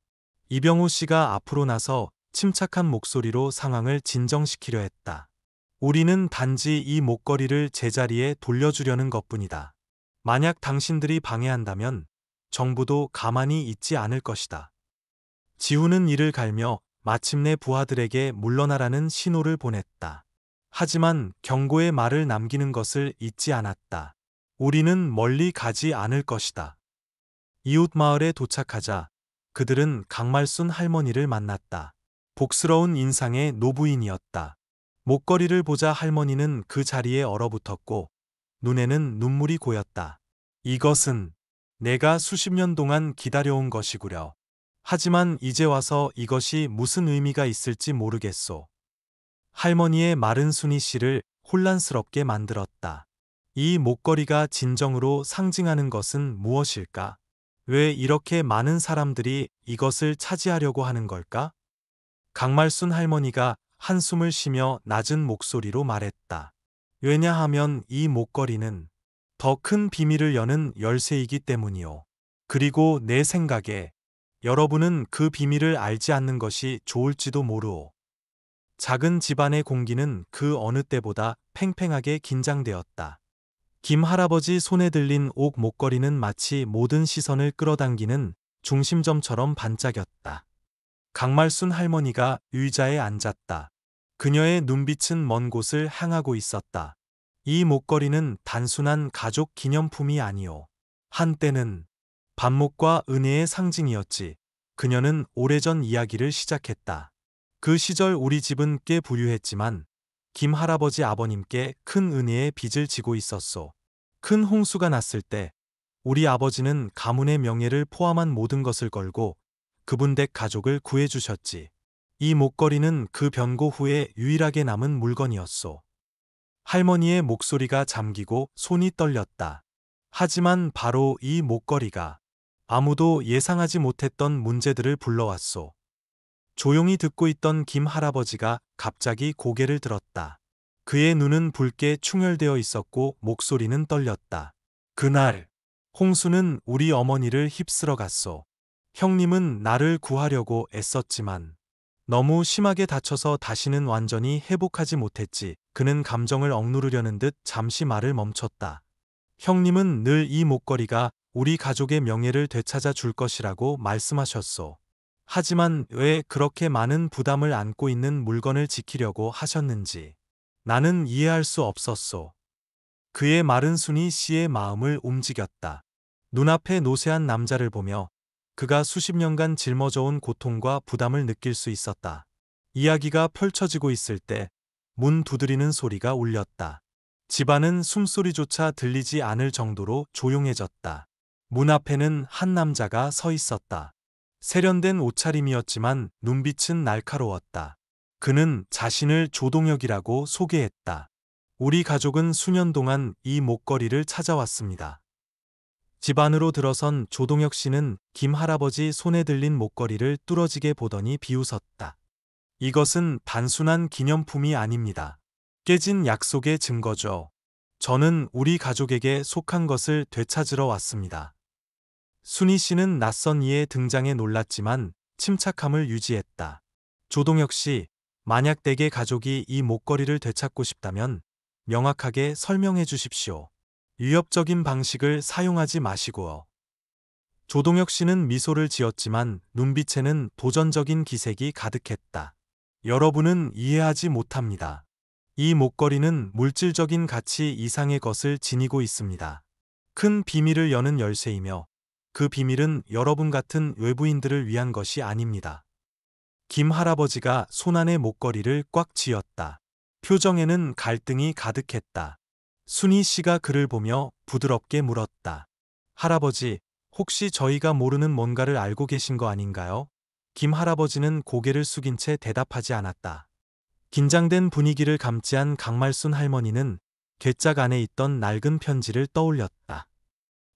이병우 씨가 앞으로 나서 침착한 목소리로 상황을 진정시키려 했다. 우리는 단지 이 목걸이를 제자리에 돌려주려는 것뿐이다. 만약 당신들이 방해한다면 정부도 가만히 있지 않을 것이다. 지훈은 이를 갈며 마침내 부하들에게 물러나라는 신호를 보냈다. 하지만 경고의 말을 남기는 것을 잊지 않았다. 우리는 멀리 가지 않을 것이다. 이웃 마을에 도착하자 그들은 강말순 할머니를 만났다. 복스러운 인상의 노부인이었다. 목걸이를 보자 할머니는 그 자리에 얼어붙었고 눈에는 눈물이 고였다. 이것은 내가 수십 년 동안 기다려온 것이구려. 하지만 이제 와서 이것이 무슨 의미가 있을지 모르겠소. 할머니의 말은 순이 씨를 혼란스럽게 만들었다. 이 목걸이가 진정으로 상징하는 것은 무엇일까? 왜 이렇게 많은 사람들이 이것을 차지하려고 하는 걸까? 강말순 할머니가 한숨을 쉬며 낮은 목소리로 말했다. 왜냐하면 이 목걸이는 더 큰 비밀을 여는 열쇠이기 때문이오. 그리고 내 생각에 여러분은 그 비밀을 알지 않는 것이 좋을지도 모르오. 작은 집안의 공기는 그 어느 때보다 팽팽하게 긴장되었다. 김 할아버지 손에 들린 옥 목걸이는 마치 모든 시선을 끌어당기는 중심점처럼 반짝였다. 강말순 할머니가 의자에 앉았다. 그녀의 눈빛은 먼 곳을 향하고 있었다. 이 목걸이는 단순한 가족 기념품이 아니오. 한때는 반목과 은혜의 상징이었지. 그녀는 오래전 이야기를 시작했다. 그 시절 우리 집은 꽤 부유했지만 김 할아버지 아버님께 큰 은혜의 빚을 지고 있었소. 큰 홍수가 났을 때 우리 아버지는 가문의 명예를 포함한 모든 것을 걸고 그분 댁 가족을 구해주셨지. 이 목걸이는 그 변고 후에 유일하게 남은 물건이었소. 할머니의 목소리가 잠기고 손이 떨렸다. 하지만 바로 이 목걸이가 아무도 예상하지 못했던 문제들을 불러왔소. 조용히 듣고 있던 김 할아버지가 갑자기 고개를 들었다. 그의 눈은 붉게 충혈되어 있었고 목소리는 떨렸다. 그날 홍수는 우리 어머니를 휩쓸어 갔소. 형님은 나를 구하려고 애썼지만 너무 심하게 다쳐서 다시는 완전히 회복하지 못했지. 그는 감정을 억누르려는 듯 잠시 말을 멈췄다. 형님은 늘 이 목걸이가 우리 가족의 명예를 되찾아 줄 것이라고 말씀하셨소. 하지만 왜 그렇게 많은 부담을 안고 있는 물건을 지키려고 하셨는지 나는 이해할 수 없었소. 그의 말은 순이 씨의 마음을 움직였다. 눈앞에 노쇠한 남자를 보며 그가 수십 년간 짊어져온 고통과 부담을 느낄 수 있었다. 이야기가 펼쳐지고 있을 때 문 두드리는 소리가 울렸다. 집안은 숨소리조차 들리지 않을 정도로 조용해졌다. 문 앞에는 한 남자가 서 있었다. 세련된 옷차림이었지만 눈빛은 날카로웠다. 그는 자신을 조동혁이라고 소개했다. 우리 가족은 수년 동안 이 목걸이를 찾아왔습니다. 집 안으로 들어선 조동혁 씨는 김 할아버지 손에 들린 목걸이를 뚫어지게 보더니 비웃었다. 이것은 단순한 기념품이 아닙니다. 깨진 약속의 증거죠. 저는 우리 가족에게 속한 것을 되찾으러 왔습니다. 순희 씨는 낯선 이의 등장에 놀랐지만 침착함을 유지했다. 조동혁 씨, 만약 댁의 가족이 이 목걸이를 되찾고 싶다면 명확하게 설명해 주십시오. 위협적인 방식을 사용하지 마시고요. 조동혁 씨는 미소를 지었지만 눈빛에는 도전적인 기색이 가득했다. 여러분은 이해하지 못합니다. 이 목걸이는 물질적인 가치 이상의 것을 지니고 있습니다. 큰 비밀을 여는 열쇠이며 그 비밀은 여러분 같은 외부인들을 위한 것이 아닙니다. 김 할아버지가 손안의 목걸이를 꽉 쥐었다. 표정에는 갈등이 가득했다. 순희 씨가 그를 보며 부드럽게 물었다. 할아버지, 혹시 저희가 모르는 뭔가를 알고 계신 거 아닌가요? 김 할아버지는 고개를 숙인 채 대답하지 않았다. 긴장된 분위기를 감지한 강말순 할머니는 괴짝 안에 있던 낡은 편지를 떠올렸다.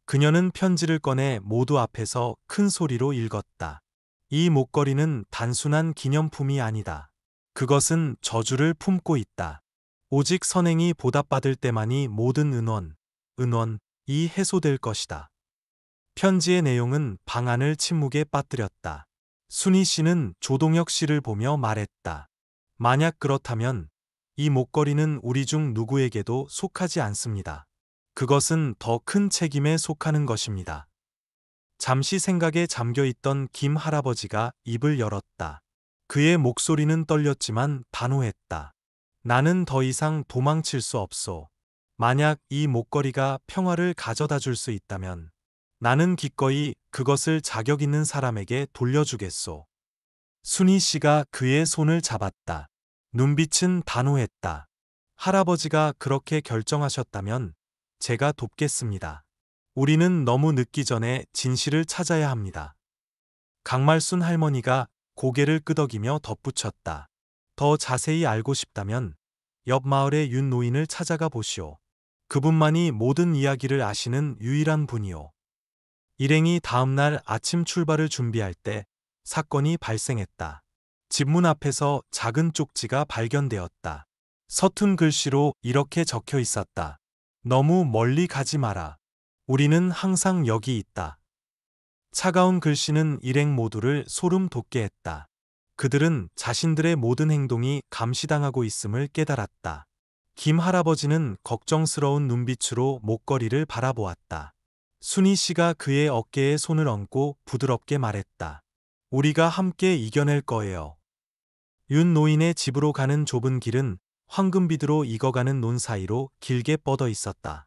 그녀는 편지를 꺼내 모두 앞에서 큰 소리로 읽었다. 이 목걸이는 단순한 기념품이 아니다. 그것은 저주를 품고 있다. 오직 선행이 보답받을 때만이 모든 은원이 해소될 것이다. 편지의 내용은 방안을 침묵에 빠뜨렸다. 순희 씨는 조동혁 씨를 보며 말했다. 만약 그렇다면 이 목걸이는 우리 중 누구에게도 속하지 않습니다. 그것은 더 큰 책임에 속하는 것입니다. 잠시 생각에 잠겨있던 김 할아버지가 입을 열었다. 그의 목소리는 떨렸지만 단호했다. 나는 더 이상 도망칠 수 없소. 만약 이 목걸이가 평화를 가져다 줄 수 있다면 나는 기꺼이 그것을 자격 있는 사람에게 돌려주겠소. 순희 씨가 그의 손을 잡았다. 눈빛은 단호했다. 할아버지가 그렇게 결정하셨다면 제가 돕겠습니다. 우리는 너무 늦기 전에 진실을 찾아야 합니다. 강말순 할머니가 고개를 끄덕이며 덧붙였다. 더 자세히 알고 싶다면 옆 마을의 윤 노인을 찾아가 보시오. 그분만이 모든 이야기를 아시는 유일한 분이오. 일행이 다음날 아침 출발을 준비할 때 사건이 발생했다. 집문 앞에서 작은 쪽지가 발견되었다. 서툰 글씨로 이렇게 적혀 있었다. 너무 멀리 가지 마라. 우리는 항상 여기 있다. 차가운 글씨는 일행 모두를 소름 돋게 했다. 그들은 자신들의 모든 행동이 감시당하고 있음을 깨달았다. 김 할아버지는 걱정스러운 눈빛으로 목걸이를 바라보았다. 순희 씨가 그의 어깨에 손을 얹고 부드럽게 말했다. 우리가 함께 이겨낼 거예요. 윤 노인의 집으로 가는 좁은 길은 황금비두로 익어가는 논 사이로 길게 뻗어 있었다.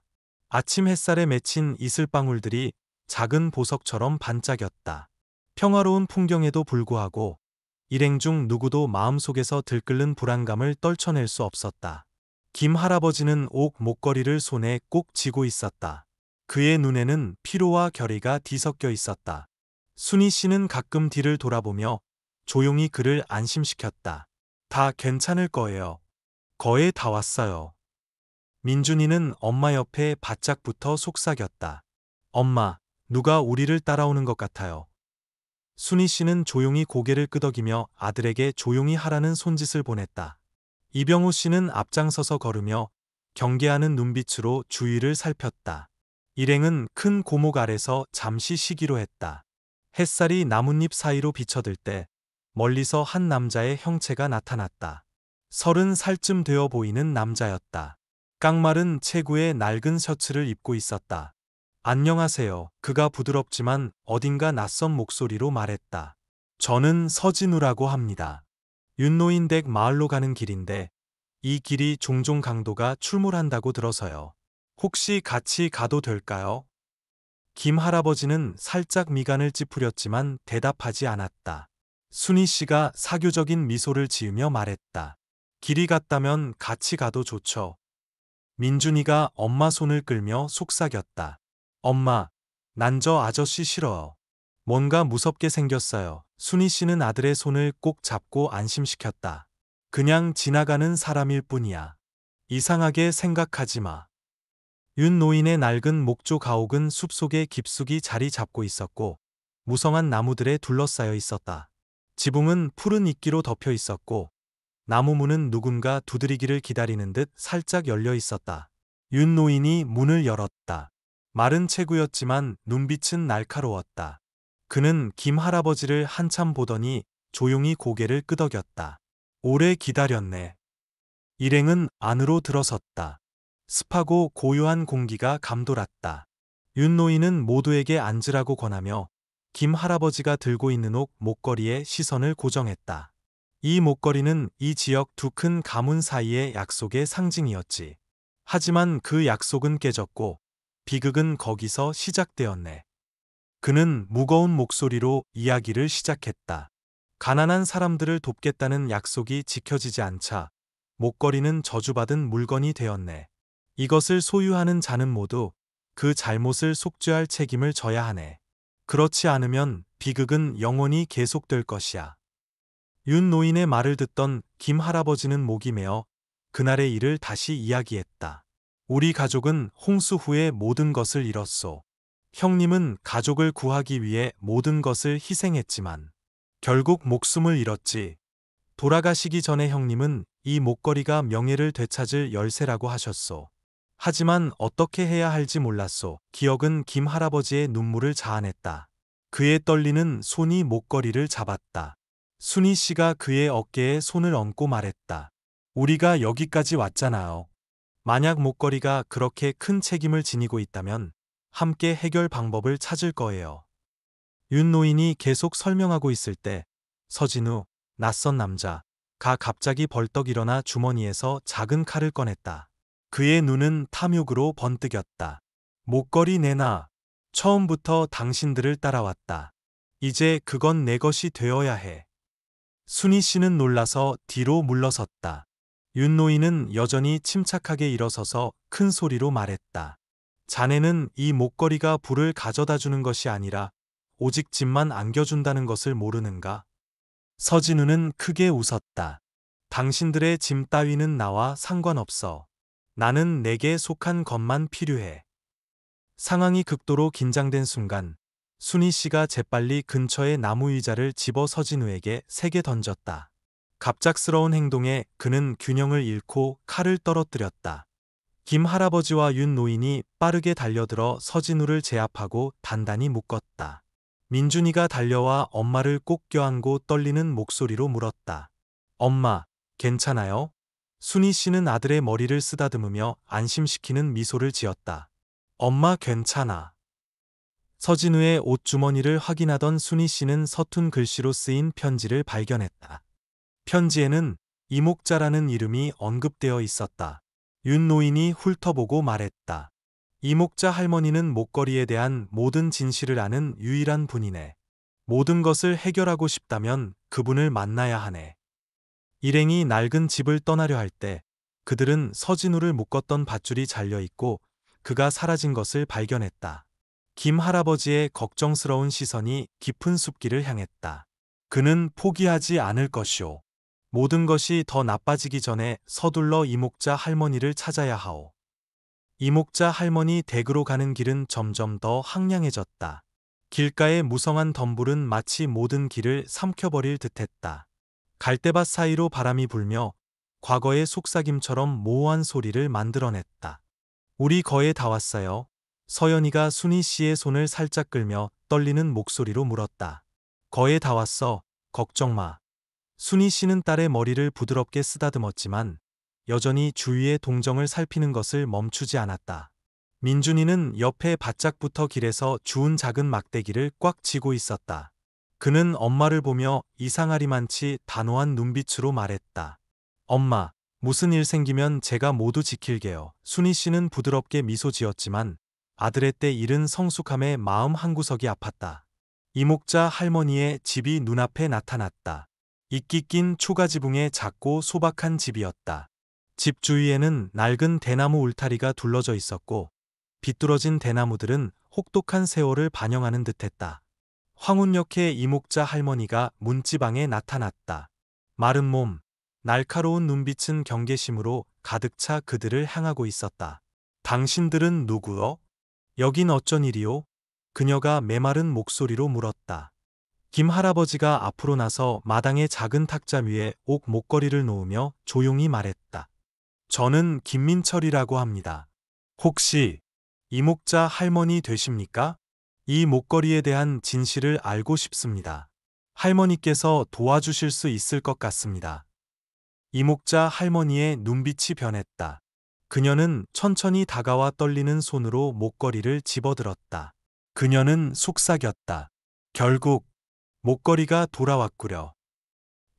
아침 햇살에 맺힌 이슬방울들이 작은 보석처럼 반짝였다. 평화로운 풍경에도 불구하고 일행 중 누구도 마음속에서 들끓는 불안감을 떨쳐낼 수 없었다. 김 할아버지는 옥 목걸이를 손에 꼭 쥐고 있었다. 그의 눈에는 피로와 결의가 뒤섞여 있었다. 순희 씨는 가끔 뒤를 돌아보며 조용히 그를 안심시켰다. 다 괜찮을 거예요. 거의 다 왔어요. 민준이는 엄마 옆에 바짝 붙어 속삭였다. 엄마, 누가 우리를 따라오는 것 같아요. 순희 씨는 조용히 고개를 끄덕이며 아들에게 조용히 하라는 손짓을 보냈다. 이병우 씨는 앞장서서 걸으며 경계하는 눈빛으로 주위를 살폈다. 일행은 큰 고목 아래서 잠시 쉬기로 했다. 햇살이 나뭇잎 사이로 비쳐들 때 멀리서 한 남자의 형체가 나타났다. 30살쯤 되어 보이는 남자였다. 깡마른 체구에 낡은 셔츠를 입고 있었다. 안녕하세요. 그가 부드럽지만 어딘가 낯선 목소리로 말했다. 저는 서진우라고 합니다. 윤노인 댁 마을로 가는 길인데 이 길이 종종 강도가 출몰한다고 들어서요. 혹시 같이 가도 될까요? 김 할아버지는 살짝 미간을 찌푸렸지만 대답하지 않았다. 순희 씨가 사교적인 미소를 지으며 말했다. 길이 같다면 같이 가도 좋죠. 민준이가 엄마 손을 끌며 속삭였다. 엄마, 난 저 아저씨 싫어요. 뭔가 무섭게 생겼어요. 순희 씨는 아들의 손을 꼭 잡고 안심시켰다. 그냥 지나가는 사람일 뿐이야. 이상하게 생각하지 마. 윤 노인의 낡은 목조 가옥은 숲속에 깊숙이 자리 잡고 있었고 무성한 나무들에 둘러싸여 있었다. 지붕은 푸른 이끼로 덮여 있었고 나무 문은 누군가 두드리기를 기다리는 듯 살짝 열려 있었다. 윤 노인이 문을 열었다. 마른 체구였지만 눈빛은 날카로웠다. 그는 김 할아버지를 한참 보더니 조용히 고개를 끄덕였다. 오래 기다렸네. 일행은 안으로 들어섰다. 습하고 고요한 공기가 감돌았다. 윤 노인은 모두에게 앉으라고 권하며 김 할아버지가 들고 있는 옥 목걸이에 시선을 고정했다. 이 목걸이는 이 지역 두 큰 가문 사이의 약속의 상징이었지. 하지만 그 약속은 깨졌고 비극은 거기서 시작되었네. 그는 무거운 목소리로 이야기를 시작했다. 가난한 사람들을 돕겠다는 약속이 지켜지지 않자 목걸이는 저주받은 물건이 되었네. 이것을 소유하는 자는 모두 그 잘못을 속죄할 책임을 져야 하네. 그렇지 않으면 비극은 영원히 계속될 것이야. 윤 노인의 말을 듣던 김 할아버지는 목이 메어 그날의 일을 다시 이야기했다. 우리 가족은 홍수 후에 모든 것을 잃었소. 형님은 가족을 구하기 위해 모든 것을 희생했지만 결국 목숨을 잃었지. 돌아가시기 전에 형님은 이 목걸이가 명예를 되찾을 열쇠라고 하셨소. 하지만 어떻게 해야 할지 몰랐소. 기억은 김 할아버지의 눈물을 자아냈다. 그의 떨리는 손이 목걸이를 잡았다. 순희 씨가 그의 어깨에 손을 얹고 말했다. 우리가 여기까지 왔잖아요. 만약 목걸이가 그렇게 큰 책임을 지니고 있다면 함께 해결 방법을 찾을 거예요. 윤 노인이 계속 설명하고 있을 때 서진우, 낯선 남자가 갑자기 벌떡 일어나 주머니에서 작은 칼을 꺼냈다. 그의 눈은 탐욕으로 번뜩였다. 목걸이 내놔. 처음부터 당신들을 따라왔다. 이제 그건 내 것이 되어야 해. 순희 씨는 놀라서 뒤로 물러섰다. 윤 노인은 여전히 침착하게 일어서서 큰 소리로 말했다. 자네는 이 목걸이가 부를 가져다 주는 것이 아니라 오직 집만 안겨준다는 것을 모르는가? 서진우는 크게 웃었다. 당신들의 짐 따위는 나와 상관없어. 나는 내게 속한 것만 필요해. 상황이 극도로 긴장된 순간 순희 씨가 재빨리 근처의 나무 의자를 집어 서진우에게 세게 던졌다. 갑작스러운 행동에 그는 균형을 잃고 칼을 떨어뜨렸다. 김 할아버지와 윤 노인이 빠르게 달려들어 서진우를 제압하고 단단히 묶었다. 민준이가 달려와 엄마를 꼭 껴안고 떨리는 목소리로 물었다. 엄마, 괜찮아요? 순희 씨는 아들의 머리를 쓰다듬으며 안심시키는 미소를 지었다. 엄마 괜찮아. 서진우의 옷주머니를 확인하던 순희 씨는 서툰 글씨로 쓰인 편지를 발견했다. 편지에는 이목자라는 이름이 언급되어 있었다. 윤 노인이 훑어보고 말했다. 이목자 할머니는 목걸이에 대한 모든 진실을 아는 유일한 분이네. 모든 것을 해결하고 싶다면 그분을 만나야 하네. 일행이 낡은 집을 떠나려 할 때 그들은 서진우를 묶었던 밧줄이 잘려있고 그가 사라진 것을 발견했다. 김 할아버지의 걱정스러운 시선이 깊은 숲길을 향했다. 그는 포기하지 않을 것이오. 모든 것이 더 나빠지기 전에 서둘러 이목자 할머니를 찾아야 하오. 이목자 할머니 댁으로 가는 길은 점점 더 황량해졌다. 길가의 무성한 덤불은 마치 모든 길을 삼켜버릴 듯했다. 갈대밭 사이로 바람이 불며 과거의 속삭임처럼 모호한 소리를 만들어냈다. 우리 거의 다 왔어요. 서연이가 순희 씨의 손을 살짝 끌며 떨리는 목소리로 물었다. 거의 다 왔어. 걱정 마. 순희 씨는 딸의 머리를 부드럽게 쓰다듬었지만 여전히 주위의 동정을 살피는 것을 멈추지 않았다. 민준이는 옆에 바짝붙어 길에서 주운 작은 막대기를 꽉 쥐고 있었다. 그는 엄마를 보며 이상하리만치 단호한 눈빛으로 말했다. 엄마, 무슨 일 생기면 제가 모두 지킬게요. 순희 씨는 부드럽게 미소 지었지만 아들의 때 잃은 성숙함에 마음 한구석이 아팠다. 이목자 할머니의 집이 눈앞에 나타났다. 이끼 낀 초가지붕의 작고 소박한 집이었다. 집 주위에는 낡은 대나무 울타리가 둘러져 있었고 비뚤어진 대나무들은 혹독한 세월을 반영하는 듯했다. 황운역의 이목자 할머니가 문지방에 나타났다. 마른 몸, 날카로운 눈빛은 경계심으로 가득 차 그들을 향하고 있었다. 당신들은 누구요? 여긴 어쩐 일이요? 그녀가 메마른 목소리로 물었다. 김 할아버지가 앞으로 나서 마당의 작은 탁자 위에 옥 목걸이를 놓으며 조용히 말했다. 저는 김민철이라고 합니다. 혹시 이목자 할머니 되십니까? 이 목걸이에 대한 진실을 알고 싶습니다. 할머니께서 도와주실 수 있을 것 같습니다. 이목자 할머니의 눈빛이 변했다. 그녀는 천천히 다가와 떨리는 손으로 목걸이를 집어들었다. 그녀는 속삭였다. 결국 목걸이가 돌아왔구려.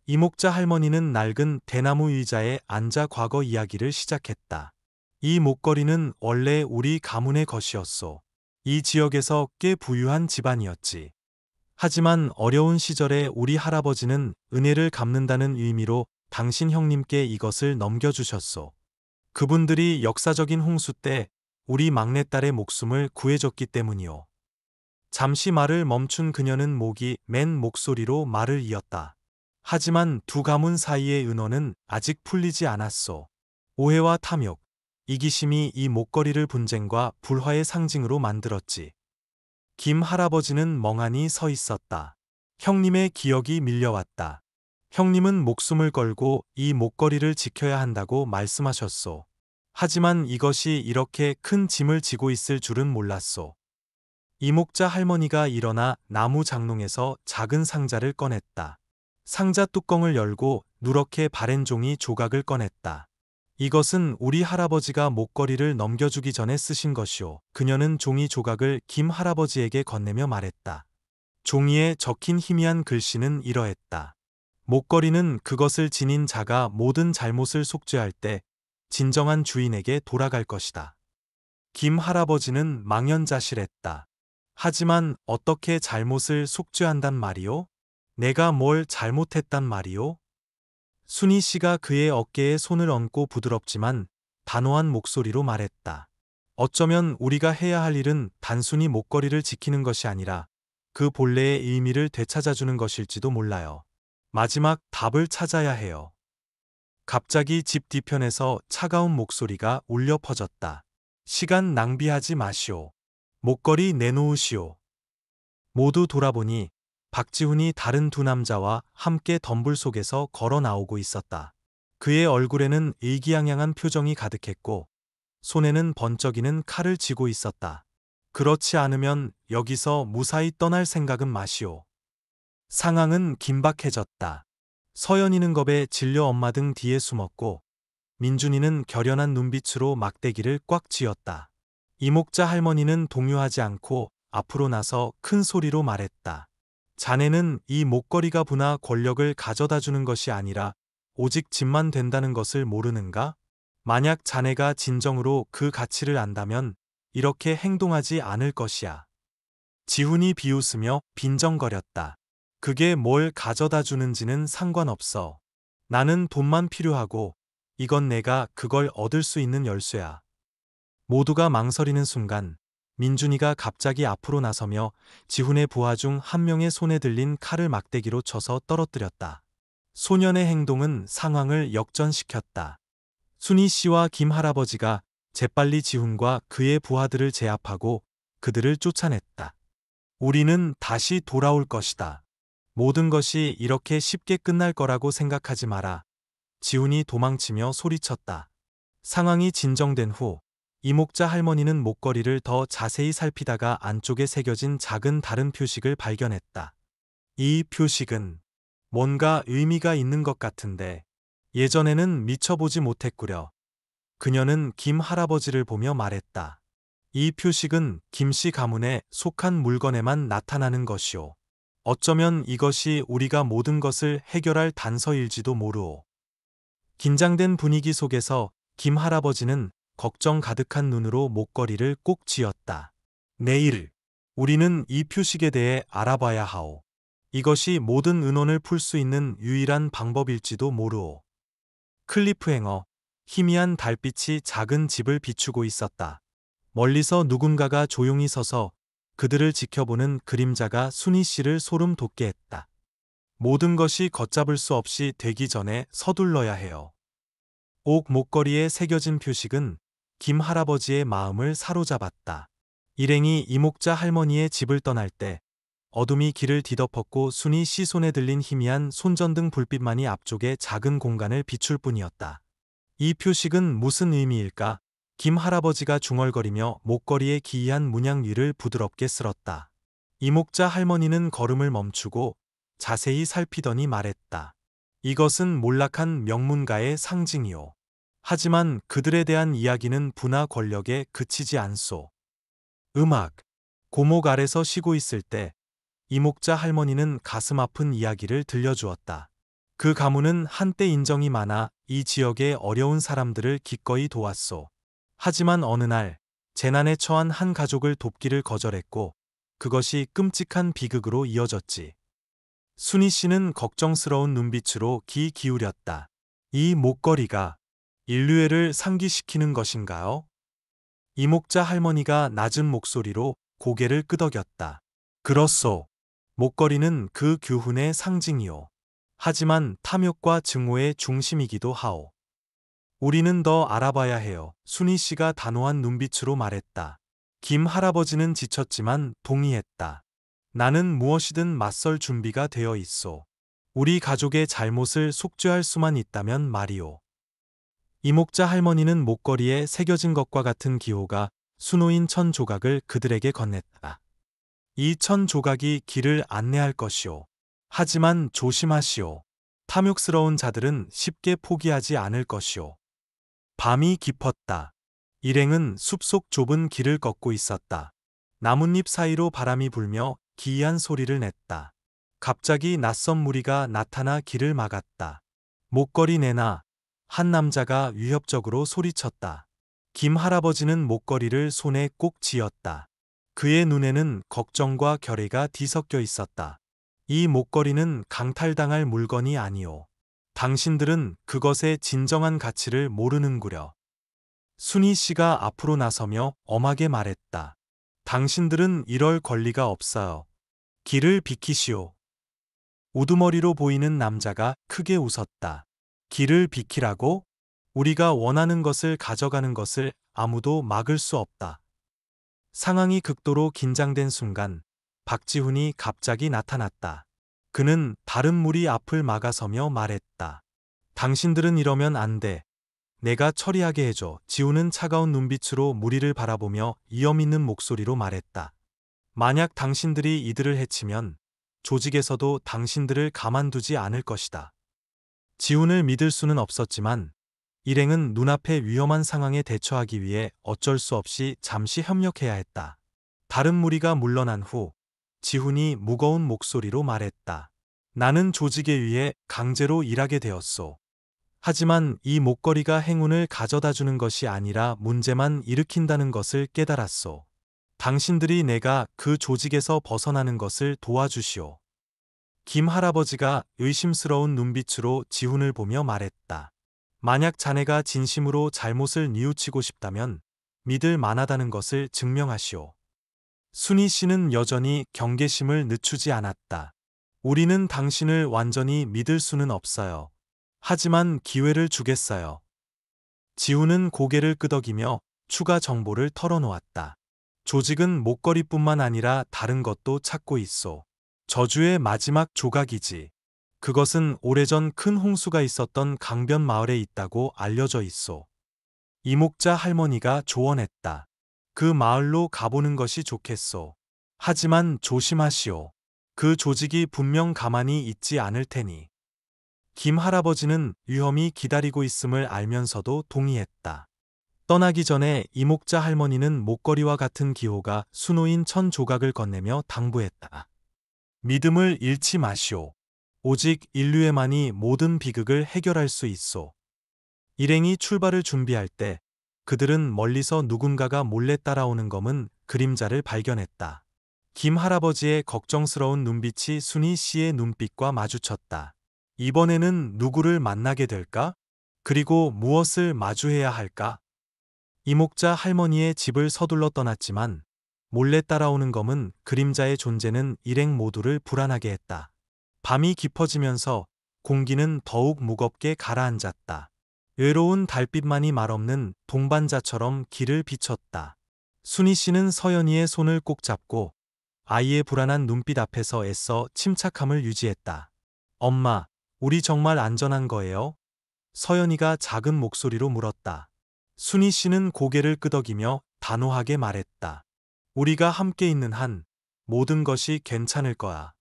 이목자 할머니는 낡은 대나무 의자에 앉아 과거 이야기를 시작했다. 이 목걸이는 원래 우리 가문의 것이었소. 이 지역에서 꽤 부유한 집안이었지. 하지만 어려운 시절에 우리 할아버지는 은혜를 갚는다는 의미로 당신 형님께 이것을 넘겨주셨소. 그분들이 역사적인 홍수 때 우리 막내딸의 목숨을 구해줬기 때문이오. 잠시 말을 멈춘 그녀는 목이 맨 목소리로 말을 이었다. 하지만 두 가문 사이의 은원은 아직 풀리지 않았소. 오해와 탐욕, 이기심이 이 목걸이를 분쟁과 불화의 상징으로 만들었지. 김 할아버지는 멍하니 서 있었다. 형님의 기억이 밀려왔다. 형님은 목숨을 걸고 이 목걸이를 지켜야 한다고 말씀하셨소. 하지만 이것이 이렇게 큰 짐을 지고 있을 줄은 몰랐소. 이목자 할머니가 일어나 나무 장롱에서 작은 상자를 꺼냈다. 상자 뚜껑을 열고 누렇게 바랜 종이 조각을 꺼냈다. 이것은 우리 할아버지가 목걸이를 넘겨주기 전에 쓰신 것이오. 그녀는 종이 조각을 김 할아버지에게 건네며 말했다. 종이에 적힌 희미한 글씨는 이러했다. 목걸이는 그것을 지닌 자가 모든 잘못을 속죄할 때 진정한 주인에게 돌아갈 것이다. 김 할아버지는 망연자실했다. 하지만 어떻게 잘못을 속죄한단 말이오? 내가 뭘 잘못했단 말이오? 순희 씨가 그의 어깨에 손을 얹고 부드럽지만 단호한 목소리로 말했다. 어쩌면 우리가 해야 할 일은 단순히 목걸이를 지키는 것이 아니라 그 본래의 의미를 되찾아주는 것일지도 몰라요. 마지막 답을 찾아야 해요. 갑자기 집 뒤편에서 차가운 목소리가 울려 퍼졌다. 시간 낭비하지 마시오. 목걸이 내놓으시오. 모두 돌아보니 박지훈이 다른 두 남자와 함께 덤불 속에서 걸어 나오고 있었다. 그의 얼굴에는 의기양양한 표정이 가득했고 손에는 번쩍이는 칼을 쥐고 있었다. 그렇지 않으면 여기서 무사히 떠날 생각은 마시오. 상황은 긴박해졌다. 서연이는 겁에 질려 엄마 등 뒤에 숨었고 민준이는 결연한 눈빛으로 막대기를 꽉 쥐었다. 이목자 할머니는 동요하지 않고 앞으로 나서 큰 소리로 말했다. 자네는 이 목걸이가 부나 권력을 가져다 주는 것이 아니라 오직 집만 된다는 것을 모르는가? 만약 자네가 진정으로 그 가치를 안다면 이렇게 행동하지 않을 것이야. 지훈이 비웃으며 빈정거렸다. 그게 뭘 가져다 주는지는 상관없어. 나는 돈만 필요하고 이건 내가 그걸 얻을 수 있는 열쇠야. 모두가 망설이는 순간 민준이가 갑자기 앞으로 나서며 지훈의 부하 중 한 명의 손에 들린 칼을 막대기로 쳐서 떨어뜨렸다. 소년의 행동은 상황을 역전시켰다. 순희 씨와 김 할아버지가 재빨리 지훈과 그의 부하들을 제압하고 그들을 쫓아냈다. 우리는 다시 돌아올 것이다. 모든 것이 이렇게 쉽게 끝날 거라고 생각하지 마라. 지훈이 도망치며 소리쳤다. 상황이 진정된 후 이목자 할머니는 목걸이를 더 자세히 살피다가 안쪽에 새겨진 작은 다른 표식을 발견했다. 이 표식은 뭔가 의미가 있는 것 같은데 예전에는 미쳐보지 못했구려. 그녀는 김 할아버지를 보며 말했다. 이 표식은 김씨 가문에 속한 물건에만 나타나는 것이오. 어쩌면 이것이 우리가 모든 것을 해결할 단서일지도 모르오. 긴장된 분위기 속에서 김 할아버지는 걱정 가득한 눈으로 목걸이를 꼭 쥐었다. 내일 우리는 이 표식에 대해 알아봐야 하오. 이것이 모든 의논을 풀 수 있는 유일한 방법일지도 모르오. 클리프행어. 희미한 달빛이 작은 집을 비추고 있었다. 멀리서 누군가가 조용히 서서 그들을 지켜보는 그림자가 순희 씨를 소름 돋게 했다. 모든 것이 걷잡을 수 없이 되기 전에 서둘러야 해요. 옥 목걸이에 새겨진 표식은 김 할아버지의 마음을 사로잡았다. 일행이 이목자 할머니의 집을 떠날 때 어둠이 길을 뒤덮었고 순희 씨 손에 들린 희미한 손전등 불빛만이 앞쪽의 작은 공간을 비출 뿐이었다. 이 표식은 무슨 의미일까? 김 할아버지가 중얼거리며 목걸이의 기이한 문양 위를 부드럽게 쓸었다. 이목자 할머니는 걸음을 멈추고 자세히 살피더니 말했다. 이것은 몰락한 명문가의 상징이오. 하지만 그들에 대한 이야기는 부나 권력에 그치지 않소. 음악. 고목 아래서 쉬고 있을 때 이목자 할머니는 가슴 아픈 이야기를 들려주었다. 그 가문은 한때 인정이 많아 이 지역의 어려운 사람들을 기꺼이 도왔소. 하지만 어느 날 재난에 처한 한 가족을 돕기를 거절했고 그것이 끔찍한 비극으로 이어졌지. 순희 씨는 걱정스러운 눈빛으로 귀 기울였다. 이 목걸이가 인류애를 상기시키는 것인가요? 이목자 할머니가 낮은 목소리로 고개를 끄덕였다. 그렇소. 목걸이는 그 교훈의 상징이오. 하지만 탐욕과 증오의 중심이기도 하오. 우리는 더 알아봐야 해요. 순희 씨가 단호한 눈빛으로 말했다. 김 할아버지는 지쳤지만 동의했다. 나는 무엇이든 맞설 준비가 되어 있소. 우리 가족의 잘못을 속죄할 수만 있다면 말이오. 이목자 할머니는 목걸이에 새겨진 것과 같은 기호가 수놓인 1000조각을 그들에게 건넸다. 이 1000조각이 길을 안내할 것이오. 하지만 조심하시오. 탐욕스러운 자들은 쉽게 포기하지 않을 것이오. 밤이 깊었다. 일행은 숲속 좁은 길을 걷고 있었다. 나뭇잎 사이로 바람이 불며 기이한 소리를 냈다. 갑자기 낯선 무리가 나타나 길을 막았다. 목걸이 내놔. 한 남자가 위협적으로 소리쳤다. 김 할아버지는 목걸이를 손에 꼭 쥐었다. 그의 눈에는 걱정과 결의가 뒤섞여 있었다. 이 목걸이는 강탈당할 물건이 아니오. 당신들은 그것의 진정한 가치를 모르는구려. 순희 씨가 앞으로 나서며 엄하게 말했다. 당신들은 이럴 권리가 없어요. 길을 비키시오. 우두머리로 보이는 남자가 크게 웃었다. 길을 비키라고? 우리가 원하는 것을 가져가는 것을 아무도 막을 수 없다. 상황이 극도로 긴장된 순간 박지훈이 갑자기 나타났다. 그는 다른 무리 앞을 막아서며 말했다. 당신들은 이러면 안 돼. 내가 처리하게 해줘. 지훈은 차가운 눈빛으로 무리를 바라보며 위험 있는 목소리로 말했다. 만약 당신들이 이들을 해치면 조직에서도 당신들을 가만두지 않을 것이다. 지훈을 믿을 수는 없었지만 일행은 눈앞의 위험한 상황에 대처하기 위해 어쩔 수 없이 잠시 협력해야 했다. 다른 무리가 물러난 후 지훈이 무거운 목소리로 말했다. 나는 조직에 의해 강제로 일하게 되었소. 하지만 이 목걸이가 행운을 가져다 주는 것이 아니라 문제만 일으킨다는 것을 깨달았소. 당신들이 내가 그 조직에서 벗어나는 것을 도와주시오. 김 할아버지가 의심스러운 눈빛으로 지훈을 보며 말했다. 만약 자네가 진심으로 잘못을 뉘우치고 싶다면 믿을 만하다는 것을 증명하시오. 순희 씨는 여전히 경계심을 늦추지 않았다. 우리는 당신을 완전히 믿을 수는 없어요. 하지만 기회를 주겠어요. 지훈은 고개를 끄덕이며 추가 정보를 털어놓았다. 조직은 목걸이뿐만 아니라 다른 것도 찾고 있소. 저주의 마지막 조각이지. 그것은 오래전 큰 홍수가 있었던 강변 마을에 있다고 알려져 있소. 이목자 할머니가 조언했다. 그 마을로 가보는 것이 좋겠소. 하지만 조심하시오. 그 조직이 분명 가만히 있지 않을 테니. 김 할아버지는 위험이 기다리고 있음을 알면서도 동의했다. 떠나기 전에 이목자 할머니는 목걸이와 같은 기호가 수놓인 1000조각을 건네며 당부했다. 믿음을 잃지 마시오. 오직 인류에만이 모든 비극을 해결할 수 있소. 일행이 출발을 준비할 때 그들은 멀리서 누군가가 몰래 따라오는 검은 그림자를 발견했다. 김 할아버지의 걱정스러운 눈빛이 순희 씨의 눈빛과 마주쳤다. 이번에는 누구를 만나게 될까? 그리고 무엇을 마주해야 할까? 이목자 할머니의 집을 서둘러 떠났지만 몰래 따라오는 검은 그림자의 존재는 일행 모두를 불안하게 했다. 밤이 깊어지면서 공기는 더욱 무겁게 가라앉았다. 외로운 달빛만이 말없는 동반자처럼 길을 비췄다. 순희 씨는 서연이의 손을 꼭 잡고 아이의 불안한 눈빛 앞에서 애써 침착함을 유지했다. 엄마, 우리 정말 안전한 거예요? 서연이가 작은 목소리로 물었다. 순희 씨는 고개를 끄덕이며 단호하게 말했다. 우리가 함께 있는 한 모든 것이 괜찮을 거야.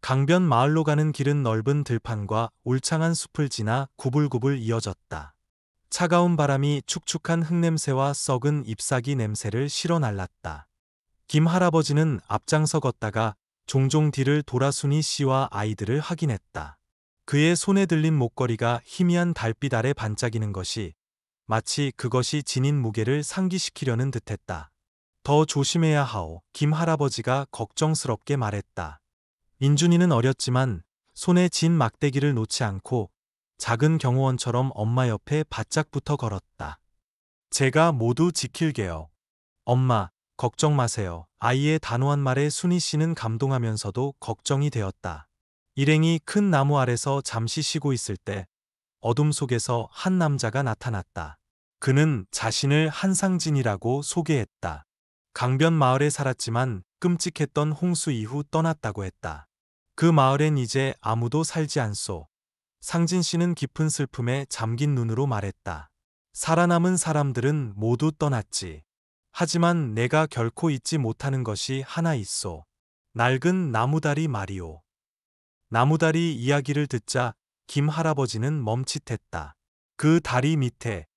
강변 마을로 가는 길은 넓은 들판과 울창한 숲을 지나 구불구불 이어졌다. 차가운 바람이 축축한 흙냄새와 썩은 잎사귀 냄새를 실어 날랐다. 김 할아버지는 앞장서 걷다가 종종 뒤를 돌아 순희 씨와 아이들을 확인했다. 그의 손에 들린 목걸이가 희미한 달빛 아래 반짝이는 것이 마치 그것이 지닌 무게를 상기시키려는 듯했다. 더 조심해야 하오. 김 할아버지가 걱정스럽게 말했다. 민준이는 어렸지만 손에 진 막대기를 놓지 않고 작은 경호원처럼 엄마 옆에 바짝 붙어 걸었다. 제가 모두 지킬게요. 엄마, 걱정 마세요. 아이의 단호한 말에 순희 씨는 감동하면서도 걱정이 되었다. 일행이 큰 나무 아래서 잠시 쉬고 있을 때 어둠 속에서 한 남자가 나타났다. 그는 자신을 한상진이라고 소개했다. 강변 마을에 살았지만 끔찍했던 홍수 이후 떠났다고 했다. 그 마을엔 이제 아무도 살지 않소. 상진 씨는 깊은 슬픔에 잠긴 눈으로 말했다. 살아남은 사람들은 모두 떠났지. 하지만 내가 결코 잊지 못하는 것이 하나 있소. 낡은 나무다리 말이오. 나무다리 이야기를 듣자 김 할아버지는 멈칫했다. 그 다리 밑에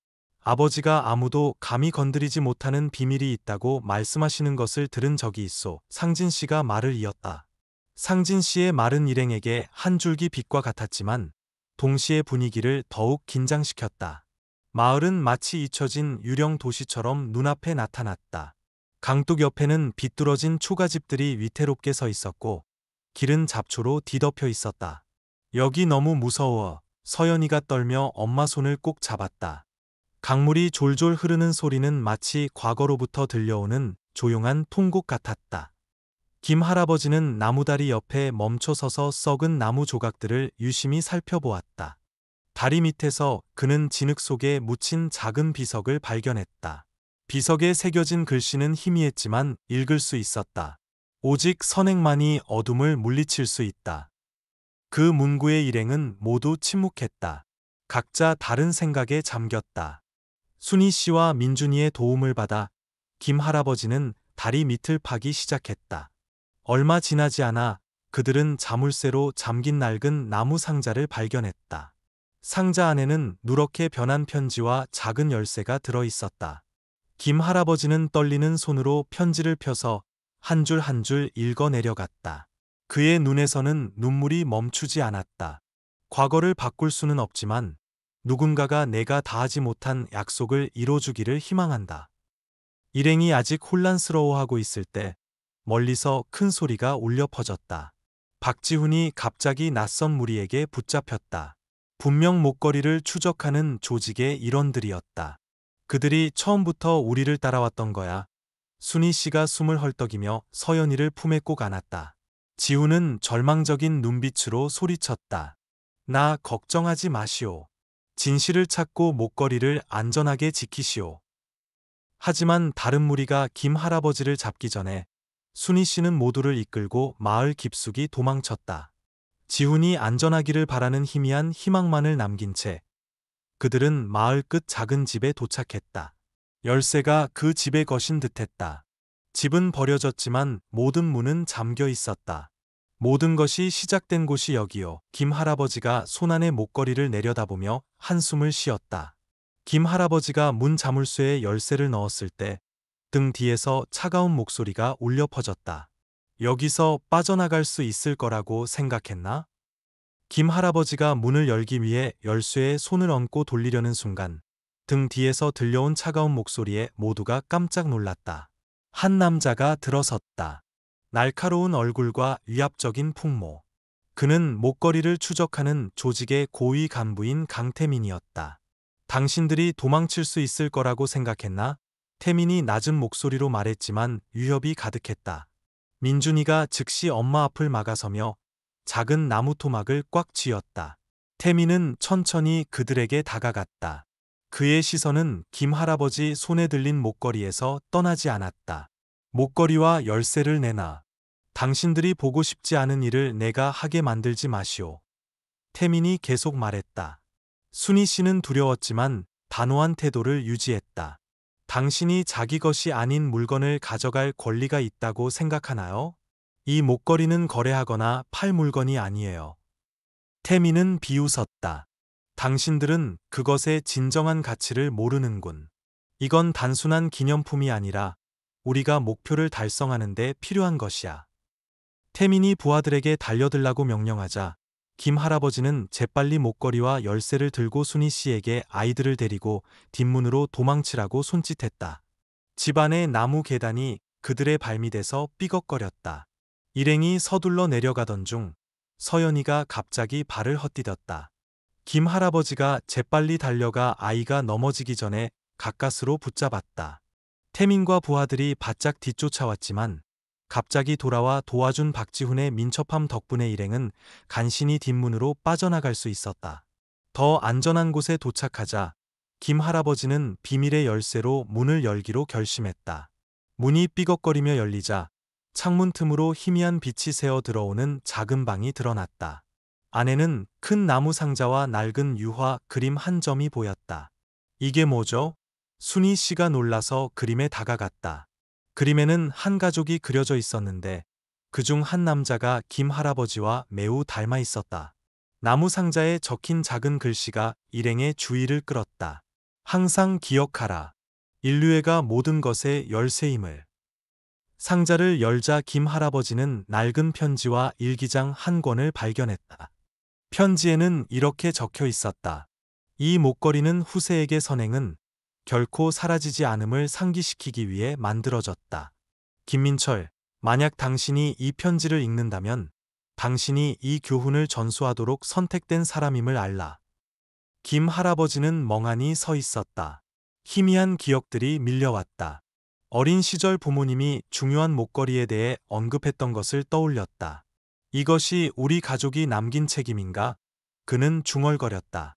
아버지가 아무도 감히 건드리지 못하는 비밀이 있다고 말씀하시는 것을 들은 적이 있소. 상진 씨가 말을 이었다. 상진 씨의 말은 일행에게 한 줄기 빛과 같았지만 동시에 분위기를 더욱 긴장시켰다. 마을은 마치 잊혀진 유령 도시처럼 눈앞에 나타났다. 강둑 옆에는 비뚤어진 초가집들이 위태롭게 서 있었고 길은 잡초로 뒤덮여 있었다. 여기 너무 무서워. 서연이가 떨며 엄마 손을 꼭 잡았다. 강물이 졸졸 흐르는 소리는 마치 과거로부터 들려오는 조용한 통곡 같았다. 김 할아버지는 나무다리 옆에 멈춰서서 썩은 나무 조각들을 유심히 살펴보았다. 다리 밑에서 그는 진흙 속에 묻힌 작은 비석을 발견했다. 비석에 새겨진 글씨는 희미했지만 읽을 수 있었다. 오직 선행만이 어둠을 물리칠 수 있다. 그 문구의 일행은 모두 침묵했다. 각자 다른 생각에 잠겼다. 순희 씨와 민준이의 도움을 받아 김 할아버지는 다리 밑을 파기 시작했다. 얼마 지나지 않아 그들은 자물쇠로 잠긴 낡은 나무 상자를 발견했다. 상자 안에는 누렇게 변한 편지와 작은 열쇠가 들어 있었다. 김 할아버지는 떨리는 손으로 편지를 펴서 한 줄 한 줄 읽어 내려갔다. 그의 눈에서는 눈물이 멈추지 않았다. 과거를 바꿀 수는 없지만 누군가가 내가 다하지 못한 약속을 이뤄주기를 희망한다. 일행이 아직 혼란스러워하고 있을 때 멀리서 큰 소리가 울려 퍼졌다. 박지훈이 갑자기 낯선 무리에게 붙잡혔다. 분명 목걸이를 추적하는 조직의 일원들이었다. 그들이 처음부터 우리를 따라왔던 거야. 순희 씨가 숨을 헐떡이며 서연이를 품에 꼭 안았다. 지훈은 절망적인 눈빛으로 소리쳤다. 나 걱정하지 마시오. 진실을 찾고 목걸이를 안전하게 지키시오. 하지만 다른 무리가 김 할아버지를 잡기 전에 순희 씨는 모두를 이끌고 마을 깊숙이 도망쳤다. 지훈이 안전하기를 바라는 희미한 희망만을 남긴 채 그들은 마을 끝 작은 집에 도착했다. 열쇠가 그 집에 거신 듯했다. 집은 버려졌지만 모든 문은 잠겨 있었다. 모든 것이 시작된 곳이 여기요. 김 할아버지가 손안의 목걸이를 내려다보며 한숨을 쉬었다. 김 할아버지가 문 자물쇠에 열쇠를 넣었을 때 등 뒤에서 차가운 목소리가 울려 퍼졌다. 여기서 빠져나갈 수 있을 거라고 생각했나? 김 할아버지가 문을 열기 위해 열쇠에 손을 얹고 돌리려는 순간 등 뒤에서 들려온 차가운 목소리에 모두가 깜짝 놀랐다. 한 남자가 들어섰다. 날카로운 얼굴과 위압적인 풍모. 그는 목걸이를 추적하는 조직의 고위 간부인 강태민이었다. 당신들이 도망칠 수 있을 거라고 생각했나? 태민이 낮은 목소리로 말했지만 위협이 가득했다. 민준이가 즉시 엄마 앞을 막아서며 작은 나무 토막을 꽉 쥐었다. 태민은 천천히 그들에게 다가갔다. 그의 시선은 김 할아버지 손에 들린 목걸이에서 떠나지 않았다. 목걸이와 열쇠를 내놔. 당신들이 보고 싶지 않은 일을 내가 하게 만들지 마시오. 태민이 계속 말했다. 순희 씨는 두려웠지만 단호한 태도를 유지했다. 당신이 자기 것이 아닌 물건을 가져갈 권리가 있다고 생각하나요? 이 목걸이는 거래하거나 팔 물건이 아니에요. 태민은 비웃었다. 당신들은 그것의 진정한 가치를 모르는군. 이건 단순한 기념품이 아니라 우리가 목표를 달성하는 데 필요한 것이야. 태민이 부하들에게 달려들라고 명령하자 김 할아버지는 재빨리 목걸이와 열쇠를 들고 순희 씨에게 아이들을 데리고 뒷문으로 도망치라고 손짓했다. 집안의 나무 계단이 그들의 발밑에서 삐걱거렸다. 일행이 서둘러 내려가던 중 서연이가 갑자기 발을 헛디뎠다. 김 할아버지가 재빨리 달려가 아이가 넘어지기 전에 가까스로 붙잡았다. 태민과 부하들이 바짝 뒤쫓아왔지만 갑자기 돌아와 도와준 박지훈의 민첩함 덕분에 일행은 간신히 뒷문으로 빠져나갈 수 있었다. 더 안전한 곳에 도착하자 김 할아버지는 비밀의 열쇠로 문을 열기로 결심했다. 문이 삐걱거리며 열리자 창문 틈으로 희미한 빛이 새어 들어오는 작은 방이 드러났다. 안에는 큰 나무 상자와 낡은 유화 그림 한 점이 보였다. 이게 뭐죠? 순희 씨가 놀라서 그림에 다가갔다. 그림에는 한 가족이 그려져 있었는데 그중 한 남자가 김 할아버지와 매우 닮아 있었다. 나무 상자에 적힌 작은 글씨가 일행의 주의를 끌었다. 항상 기억하라. 인류애가 모든 것의 열쇠임을. 상자를 열자 김 할아버지는 낡은 편지와 일기장 한 권을 발견했다. 편지에는 이렇게 적혀 있었다. 이 목걸이는 후세에게 선행은 결코 사라지지 않음을 상기시키기 위해 만들어졌다. 김민철, 만약 당신이 이 편지를 읽는다면 당신이 이 교훈을 전수하도록 선택된 사람임을 알라. 김 할아버지는 멍하니 서 있었다. 희미한 기억들이 밀려왔다. 어린 시절 부모님이 중요한 목걸이에 대해 언급했던 것을 떠올렸다. 이것이 우리 가족이 남긴 책임인가? 그는 중얼거렸다.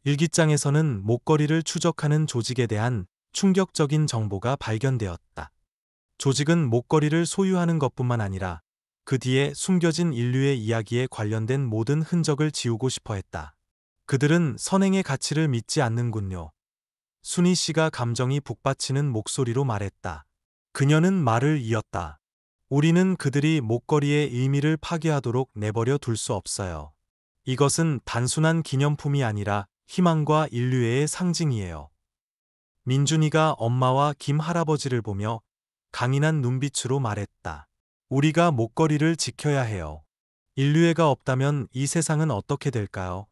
일기장에서는 목걸이를 추적하는 조직에 대한 충격적인 정보가 발견되었다. 조직은 목걸이를 소유하는 것뿐만 아니라 그 뒤에 숨겨진 인류의 이야기에 관련된 모든 흔적을 지우고 싶어 했다. 그들은 선행의 가치를 믿지 않는군요. 순희 씨가 감정이 북받치는 목소리로 말했다. 그녀는 말을 이었다. 우리는 그들이 목걸이의 의미를 파괴하도록 내버려 둘 수 없어요. 이것은 단순한 기념품이 아니라 희망과 인류애의 상징이에요. 민준이가 엄마와 김 할아버지를 보며 강인한 눈빛으로 말했다. 우리가 목걸이를 지켜야 해요. 인류애가 없다면 이 세상은 어떻게 될까요?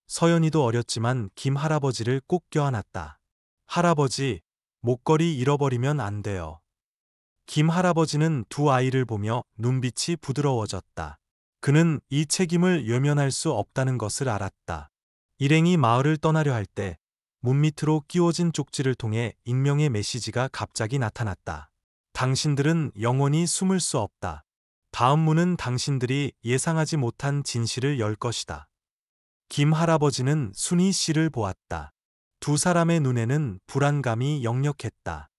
서연이도 어렸지만 김 할아버지를 꼭 껴안았다. 할아버지, 목걸이 잃어버리면 안 돼요. 김 할아버지는 두 아이를 보며 눈빛이 부드러워졌다. 그는 이 책임을 외면할 수 없다는 것을 알았다. 일행이 마을을 떠나려 할 때 문 밑으로 끼워진 쪽지를 통해 익명의 메시지가 갑자기 나타났다. 당신들은 영원히 숨을 수 없다. 다음 문은 당신들이 예상하지 못한 진실을 열 것이다. 김 할아버지는 순희 씨를 보았다. 두 사람의 눈에는 불안감이 역력했다.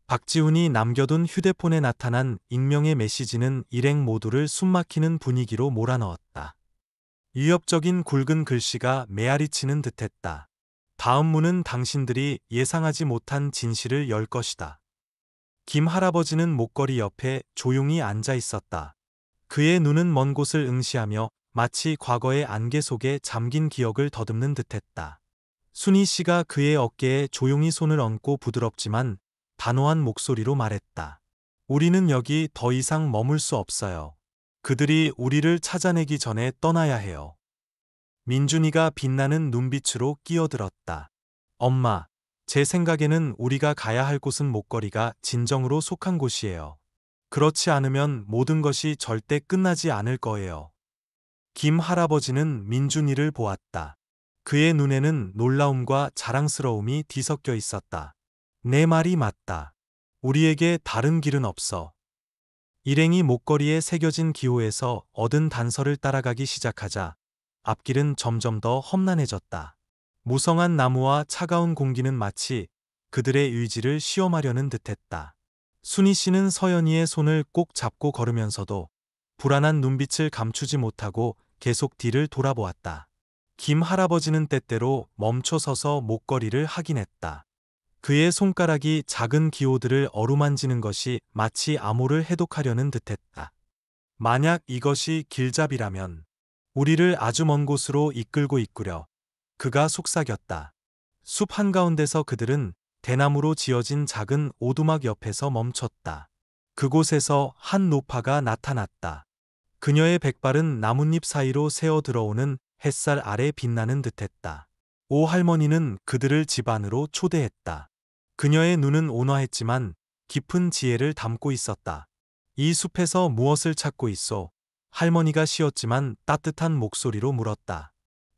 박지훈이 남겨둔 휴대폰에 나타난 익명의 메시지는 일행 모두를 숨막히는 분위기로 몰아넣었다. 위협적인 굵은 글씨가 메아리치는 듯했다. 다음 문은 당신들이 예상하지 못한 진실을 열 것이다. 김 할아버지는 목걸이 옆에 조용히 앉아 있었다. 그의 눈은 먼 곳을 응시하며 마치 과거의 안개 속에 잠긴 기억을 더듬는 듯했다. 순희 씨가 그의 어깨에 조용히 손을 얹고 부드럽지만 단호한 목소리로 말했다. 우리는 여기 더 이상 머물 수 없어요. 그들이 우리를 찾아내기 전에 떠나야 해요. 민준이가 빛나는 눈빛으로 끼어들었다. 엄마, 제 생각에는 우리가 가야 할 곳은 목걸이가 진정으로 속한 곳이에요. 그렇지 않으면 모든 것이 절대 끝나지 않을 거예요. 김 할아버지는 민준이를 보았다. 그의 눈에는 놀라움과 자랑스러움이 뒤섞여 있었다. 내 말이 맞다. 우리에게 다른 길은 없어. 일행이 목걸이에 새겨진 기호에서 얻은 단서를 따라가기 시작하자 앞길은 점점 더 험난해졌다. 무성한 나무와 차가운 공기는 마치 그들의 의지를 시험하려는 듯했다. 순희 씨는 서연이의 손을 꼭 잡고 걸으면서도 불안한 눈빛을 감추지 못하고 계속 뒤를 돌아보았다. 김 할아버지는 때때로 멈춰서서 목걸이를 확인했다. 그의 손가락이 작은 기호들을 어루만지는 것이 마치 암호를 해독하려는 듯했다. 만약 이것이 길잡이라면 우리를 아주 먼 곳으로 이끌고 있구려. 그가 속삭였다. 숲 한가운데서 그들은 대나무로 지어진 작은 오두막 옆에서 멈췄다. 그곳에서 한 노파가 나타났다. 그녀의 백발은 나뭇잎 사이로 새어 들어오는 햇살 아래 빛나는 듯했다. 오 할머니는 그들을 집 안으로 초대했다. 그녀의 눈은 온화했지만 깊은 지혜를 담고 있었다. 이 숲에서 무엇을 찾고 있소? 할머니가 쉬었지만 따뜻한 목소리로 물었다.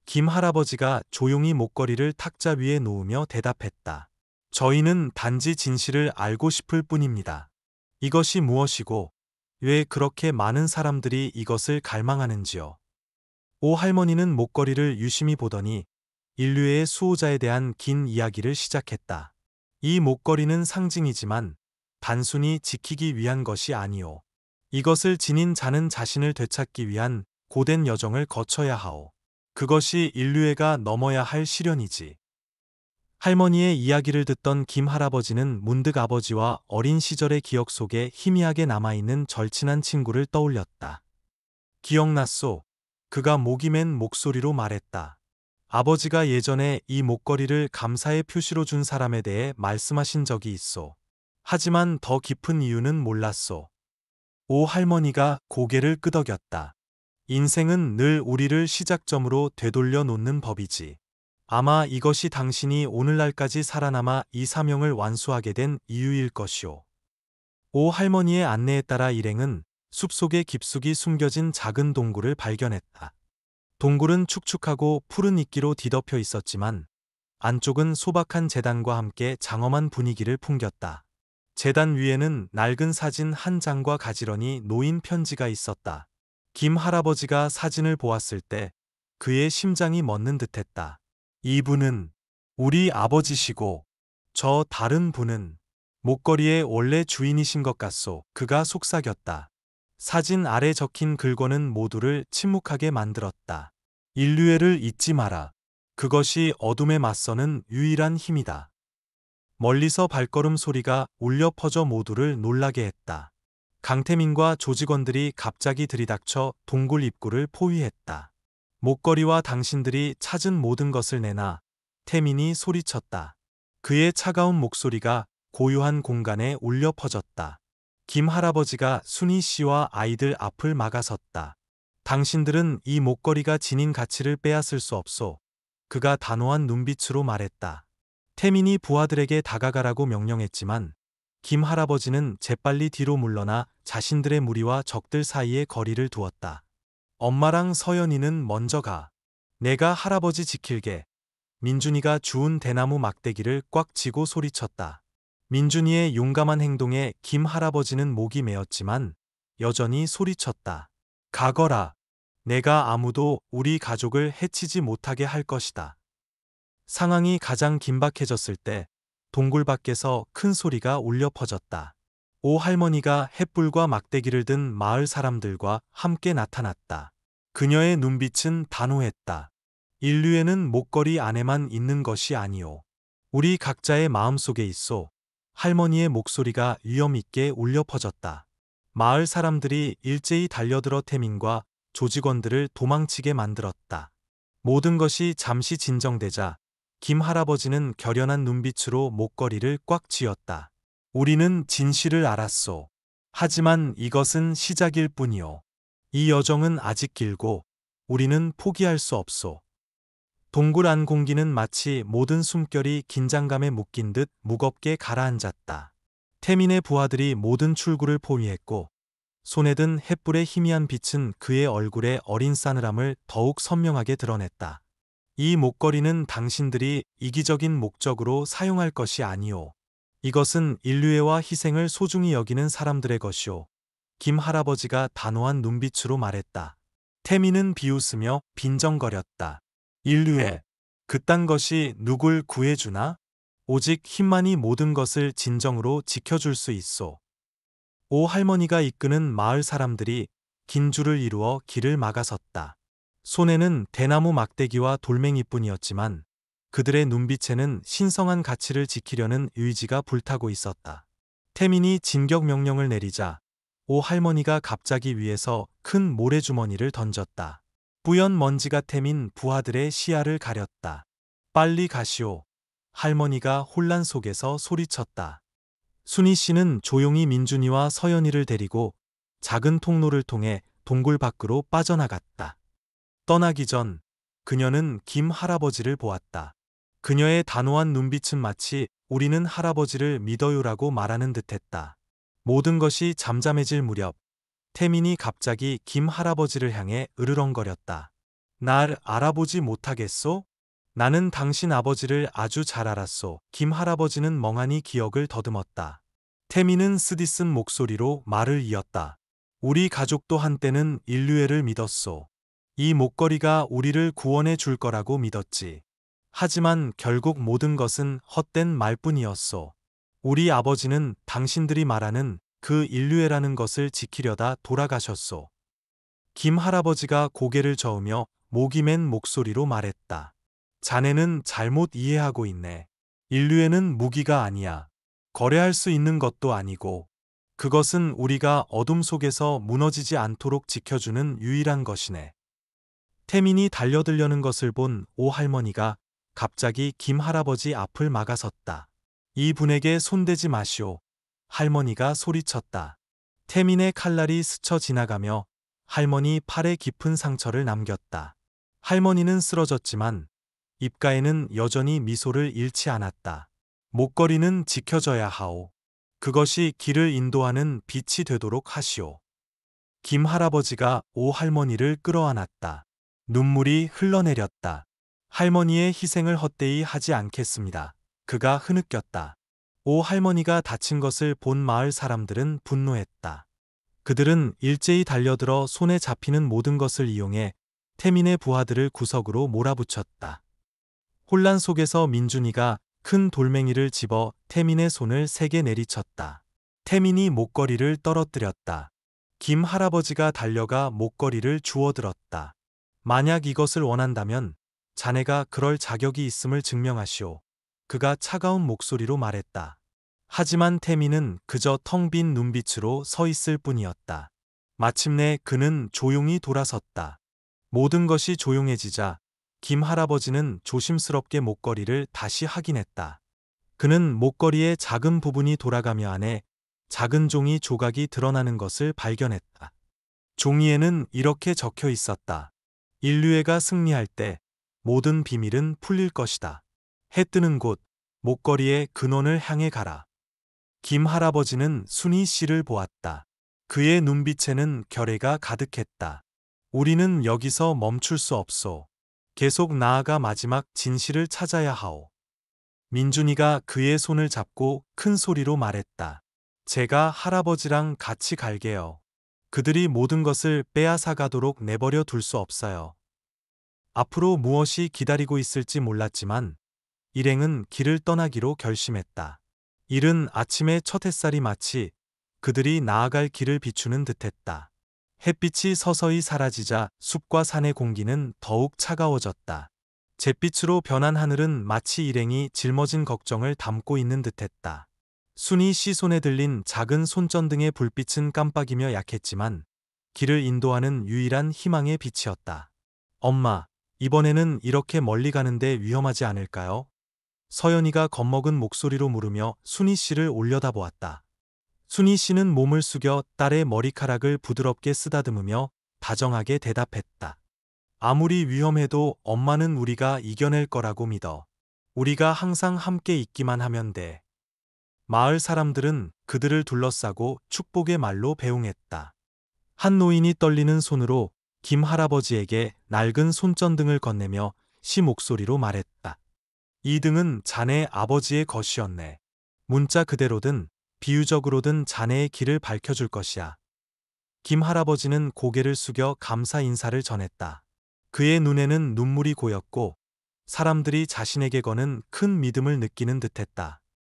김 할아버지가 조용히 목걸이를 탁자 위에 놓으며 대답했다. 저희는 단지 진실을 알고 싶을 뿐입니다. 이것이 무엇이고 왜 그렇게 많은 사람들이 이것을 갈망하는지요? 오 할머니는 목걸이를 유심히 보더니 인류의 수호자에 대한 긴 이야기를 시작했다. 이 목걸이는 상징이지만 단순히 지키기 위한 것이 아니오. 이것을 지닌 자는 자신을 되찾기 위한 고된 여정을 거쳐야 하오. 그것이 인류애가 넘어야 할 시련이지. 할머니의 이야기를 듣던 김 할아버지는 문득 아버지와 어린 시절의 기억 속에 희미하게 남아있는 절친한 친구를 떠올렸다. 기억났소? 그가 목이 맨 목소리로 말했다. 아버지가 예전에 이 목걸이를 감사의 표시로 준 사람에 대해 말씀하신 적이 있소. 하지만 더 깊은 이유는 몰랐소. 오 할머니가 고개를 끄덕였다. 인생은 늘 우리를 시작점으로 되돌려 놓는 법이지. 아마 이것이 당신이 오늘날까지 살아남아 이 사명을 완수하게 된 이유일 것이오. 오 할머니의 안내에 따라 일행은 숲속에 깊숙이 숨겨진 작은 동굴을 발견했다. 동굴은 축축하고 푸른 이끼로 뒤덮여 있었지만 안쪽은 소박한 제단과 함께 장엄한 분위기를 풍겼다. 제단 위에는 낡은 사진 한 장과 가지런히 놓인 편지가 있었다. 김 할아버지가 사진을 보았을 때 그의 심장이 멎는 듯했다. 이분은 우리 아버지시고 저 다른 분은 목걸이의 원래 주인이신 것 같소. 그가 속삭였다. 사진 아래 적힌 글권은 모두를 침묵하게 만들었다. 인류애를 잊지 마라. 그것이 어둠에 맞서는 유일한 힘이다. 멀리서 발걸음 소리가 울려 퍼져 모두를 놀라게 했다. 강태민과 조직원들이 갑자기 들이닥쳐 동굴 입구를 포위했다. 목걸이와 당신들이 찾은 모든 것을 내놔. 태민이 소리쳤다. 그의 차가운 목소리가 고요한 공간에 울려 퍼졌다. 김 할아버지가 순희 씨와 아이들 앞을 막아섰다. 당신들은 이 목걸이가 지닌 가치를 빼앗을 수 없소. 그가 단호한 눈빛으로 말했다. 태민이 부하들에게 다가가라고 명령했지만 김 할아버지는 재빨리 뒤로 물러나 자신들의 무리와 적들 사이에 거리를 두었다. 엄마랑 서연이는 먼저 가. 내가 할아버지 지킬게. 민준이가 주운 대나무 막대기를 꽉 쥐고 소리쳤다. 민준이의 용감한 행동에 김 할아버지는 목이 메었지만 여전히 소리쳤다. 가거라. 내가 아무도 우리 가족을 해치지 못하게 할 것이다. 상황이 가장 긴박해졌을 때 동굴 밖에서 큰 소리가 울려 퍼졌다. 오 할머니가 횃불과 막대기를 든 마을 사람들과 함께 나타났다. 그녀의 눈빛은 단호했다. 인류에는 목걸이 안에만 있는 것이 아니오. 우리 각자의 마음속에 있소. 할머니의 목소리가 위험 있게 울려 퍼졌다. 마을 사람들이 일제히 달려들어 태민과 조직원들을 도망치게 만들었다. 모든 것이 잠시 진정되자 김 할아버지는 결연한 눈빛으로 목걸이를 꽉 쥐었다. 우리는 진실을 알았소. 하지만 이것은 시작일 뿐이오. 이 여정은 아직 길고 우리는 포기할 수 없소. 동굴 안 공기는 마치 모든 숨결이 긴장감에 묶인 듯 무겁게 가라앉았다. 태민의 부하들이 모든 출구를 포위했고 손에 든 횃불의 희미한 빛은 그의 얼굴의 어린 싸늘함을 더욱 선명하게 드러냈다. 이 목걸이는 당신들이 이기적인 목적으로 사용할 것이 아니오. 이것은 인류애와 희생을 소중히 여기는 사람들의 것이오. 김 할아버지가 단호한 눈빛으로 말했다. 태민은 비웃으며 빈정거렸다. 인류애, 그딴 것이 누굴 구해주나? 오직 힘만이 모든 것을 진정으로 지켜줄 수 있소. 오 할머니가 이끄는 마을 사람들이 긴 줄을 이루어 길을 막아섰다. 손에는 대나무 막대기와 돌멩이뿐이었지만 그들의 눈빛에는 신성한 가치를 지키려는 의지가 불타고 있었다. 태민이 진격 명령을 내리자 오 할머니가 갑자기 위에서 큰 모래주머니를 던졌다. 뿌연 먼지가 태민 부하들의 시야를 가렸다. 빨리 가시오. 할머니가 혼란 속에서 소리쳤다. 순희 씨는 조용히 민준이와 서연이를 데리고 작은 통로를 통해 동굴 밖으로 빠져나갔다. 떠나기 전 그녀는 김 할아버지를 보았다. 그녀의 단호한 눈빛은 마치 우리는 할아버지를 믿어요라고 말하는 듯했다. 모든 것이 잠잠해질 무렵 태민이 갑자기 김 할아버지를 향해 으르렁거렸다. 날 알아보지 못하겠소? 나는 당신 아버지를 아주 잘 알았소. 김 할아버지는 멍하니 기억을 더듬었다. 태민은 쓰디쓴 목소리로 말을 이었다. 우리 가족도 한때는 인류애를 믿었소. 이 목걸이가 우리를 구원해 줄 거라고 믿었지. 하지만 결국 모든 것은 헛된 말뿐이었소. 우리 아버지는 당신들이 말하는 그 인류애라는 것을 지키려다 돌아가셨소. 김 할아버지가 고개를 저으며 목이 맨 목소리로 말했다. 자네는 잘못 이해하고 있네. 인류애는 무기가 아니야. 거래할 수 있는 것도 아니고 그것은 우리가 어둠 속에서 무너지지 않도록 지켜주는 유일한 것이네. 태민이 달려들려는 것을 본 오 할머니가 갑자기 김 할아버지 앞을 막아섰다. 이 분에게 손대지 마시오. 할머니가 소리쳤다. 태민의 칼날이 스쳐 지나가며 할머니 팔에 깊은 상처를 남겼다. 할머니는 쓰러졌지만 입가에는 여전히 미소를 잃지 않았다. 목걸이는 지켜져야 하오. 그것이 길을 인도하는 빛이 되도록 하시오. 김 할아버지가 오 할머니를 끌어안았다. 눈물이 흘러내렸다. 할머니의 희생을 헛되이 하지 않겠습니다. 그가 흐느꼈다. 오 할머니가 다친 것을 본 마을 사람들은 분노했다. 그들은 일제히 달려들어 손에 잡히는 모든 것을 이용해 태민의 부하들을 구석으로 몰아붙였다. 혼란 속에서 민준이가 큰 돌멩이를 집어 태민의 손을 세게 내리쳤다. 태민이 목걸이를 떨어뜨렸다. 김 할아버지가 달려가 목걸이를 주워들었다. 만약 이것을 원한다면 자네가 그럴 자격이 있음을 증명하시오. 그가 차가운 목소리로 말했다. 하지만 태민은 그저 텅 빈 눈빛으로 서 있을 뿐이었다. 마침내 그는 조용히 돌아섰다. 모든 것이 조용해지자 김 할아버지는 조심스럽게 목걸이를 다시 확인했다. 그는 목걸이의 작은 부분이 돌아가며 안에 작은 종이 조각이 드러나는 것을 발견했다. 종이에는 이렇게 적혀 있었다. 인류애가 승리할 때 모든 비밀은 풀릴 것이다. 해 뜨는 곳, 목걸이의 근원을 향해 가라. 김 할아버지는 순희 씨를 보았다. 그의 눈빛에는 결의가 가득했다. 우리는 여기서 멈출 수 없소. 계속 나아가 마지막 진실을 찾아야 하오. 민준이가 그의 손을 잡고 큰 소리로 말했다. 제가 할아버지랑 같이 갈게요. 그들이 모든 것을 빼앗아 가도록 내버려 둘 수 없어요. 앞으로 무엇이 기다리고 있을지 몰랐지만 일행은 길을 떠나기로 결심했다. 이른 아침의 첫 햇살이 마치 그들이 나아갈 길을 비추는 듯했다. 햇빛이 서서히 사라지자 숲과 산의 공기는 더욱 차가워졌다. 잿빛으로 변한 하늘은 마치 일행이 짊어진 걱정을 담고 있는 듯했다. 순희 씨 손에 들린 작은 손전등의 불빛은 깜빡이며 약했지만 길을 인도하는 유일한 희망의 빛이었다. 엄마, 이번에는 이렇게 멀리 가는데 위험하지 않을까요? 서연이가 겁먹은 목소리로 물으며 순희 씨를 올려다보았다. 순희 씨는 몸을 숙여 딸의 머리카락을 부드럽게 쓰다듬으며 다정하게 대답했다. 아무리 위험해도 엄마는 우리가 이겨낼 거라고 믿어. 우리가 항상 함께 있기만 하면 돼. 마을 사람들은 그들을 둘러싸고 축복의 말로 배웅했다. 한 노인이 떨리는 손으로 김 할아버지에게 낡은 손전등을 건네며 시 목소리로 말했다. 이 등은 자네 아버지의 것이었네. 문자 그대로든 비유적으로든 자네의 길을 밝혀줄 것이야. 김 할아버지는 고개를 숙여 감사 인사를 전했다. 그의 눈에는 눈물이 고였고 사람들이 자신에게 거는 큰 믿음을 느끼는 듯했다.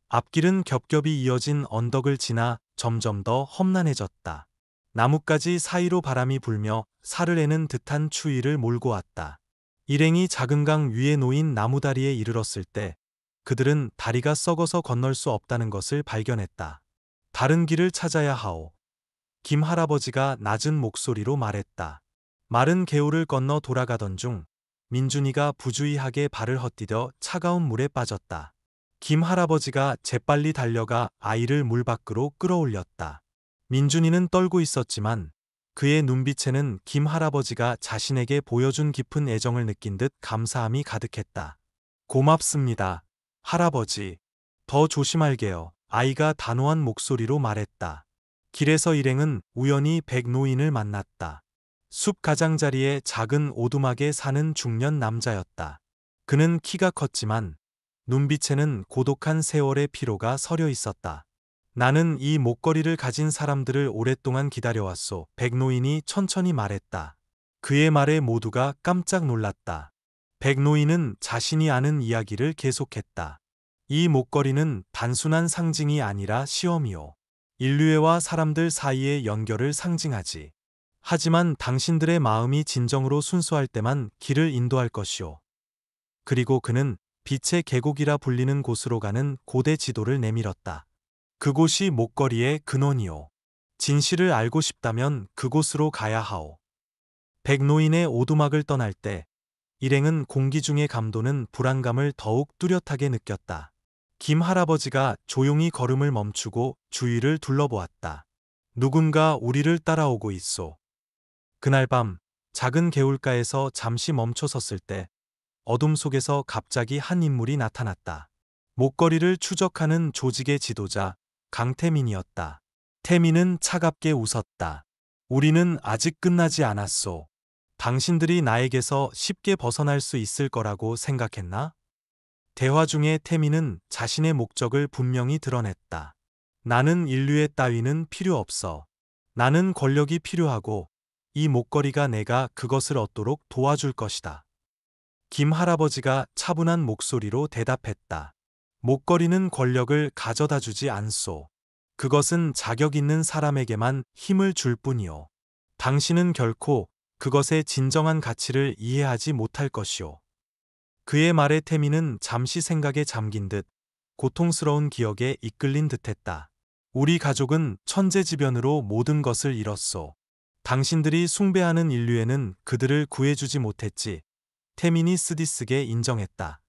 앞길은 겹겹이 이어진 언덕을 지나 점점 더 험난해졌다. 나뭇가지 사이로 바람이 불며 살을 애는 듯한 추위를 몰고 왔다. 일행이 작은 강 위에 놓인 나무다리에 이르렀을 때 그들은 다리가 썩어서 건널 수 없다는 것을 발견했다. 다른 길을 찾아야 하오. 김 할아버지가 낮은 목소리로 말했다. 마른 개울을 건너 돌아가던 중 민준이가 부주의하게 발을 헛디뎌 차가운 물에 빠졌다. 김 할아버지가 재빨리 달려가 아이를 물 밖으로 끌어올렸다. 민준이는 떨고 있었지만 그의 눈빛에는 김 할아버지가 자신에게 보여준 깊은 애정을 느낀 듯 감사함이 가득했다. 고맙습니다, 할아버지. 더 조심할게요. 아이가 단호한 목소리로 말했다. 길에서 일행은 우연히 백노인을 만났다. 숲 가장자리에 작은 오두막에 사는 중년 남자였다. 그는 키가 컸지만 눈빛에는 고독한 세월의 피로가 서려 있었다. 나는 이 목걸이를 가진 사람들을 오랫동안 기다려왔소. 백노인이 천천히 말했다. 그의 말에 모두가 깜짝 놀랐다. 백노인은 자신이 아는 이야기를 계속했다. 이 목걸이는 단순한 상징이 아니라 시험이오. 인류애와 사람들 사이의 연결을 상징하지. 하지만 당신들의 마음이 진정으로 순수할 때만 길을 인도할 것이오. 그리고 그는 빛의 계곡이라 불리는 곳으로 가는 고대 지도를 내밀었다. 그곳이 목걸이의 근원이오. 진실을 알고 싶다면 그곳으로 가야 하오. 백노인의 오두막을 떠날 때 일행은 공기 중의 감도는 불안감을 더욱 뚜렷하게 느꼈다. 김 할아버지가 조용히 걸음을 멈추고 주위를 둘러보았다. 누군가 우리를 따라오고 있소. 그날 밤 작은 개울가에서 잠시 멈춰 섰을 때 어둠 속에서 갑자기 한 인물이 나타났다. 목걸이를 추적하는 조직의 지도자 강태민이었다. 태민은 차갑게 웃었다. 우리는 아직 끝나지 않았소. 당신들이 나에게서 쉽게 벗어날 수 있을 거라고 생각했나? 대화 중에 태민은 자신의 목적을 분명히 드러냈다. 나는 인류의 따위는 필요 없어. 나는 권력이 필요하고 이 목걸이가 내가 그것을 얻도록 도와줄 것이다. 김 할아버지가 차분한 목소리로 대답했다. 목걸이는 권력을 가져다 주지 않소. 그것은 자격 있는 사람에게만 힘을 줄 뿐이요. 당신은 결코 그것의 진정한 가치를 이해하지 못할 것이오. 그의 말에 태민은 잠시 생각에 잠긴 듯 고통스러운 기억에 이끌린 듯했다. 우리 가족은 천재지변으로 모든 것을 잃었소. 당신들이 숭배하는 인류에는 그들을 구해주지 못했지. 태민이 쓰디쓰게 인정했다.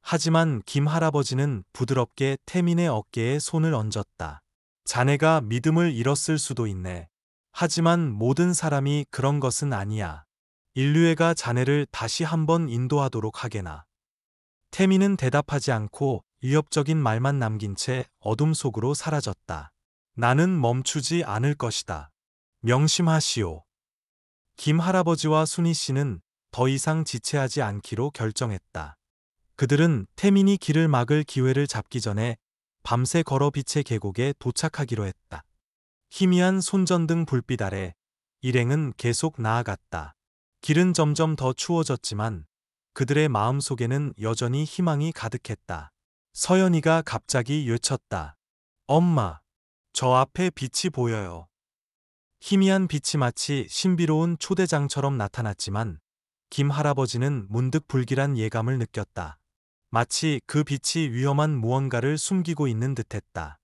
하지만 김 할아버지는 부드럽게 태민의 어깨에 손을 얹었다. 자네가 믿음을 잃었을 수도 있네. 하지만 모든 사람이 그런 것은 아니야. 인류애가 자네를 다시 한번 인도하도록 하게나. 태민은 대답하지 않고 위협적인 말만 남긴 채 어둠 속으로 사라졌다. 나는 멈추지 않을 것이다. 명심하시오. 김 할아버지와 순희 씨는 더 이상 지체하지 않기로 결정했다. 그들은 태민이 길을 막을 기회를 잡기 전에 밤새 걸어 빛의 계곡에 도착하기로 했다. 희미한 손전등 불빛 아래 일행은 계속 나아갔다. 길은 점점 더 추워졌지만 그들의 마음속에는 여전히 희망이 가득했다. 서연이가 갑자기 외쳤다. 엄마, 저 앞에 빛이 보여요. 희미한 빛이 마치 신비로운 초대장처럼 나타났지만 김 할아버지는 문득 불길한 예감을 느꼈다. 마치 그 빛이 위험한 무언가를 숨기고 있는 듯했다.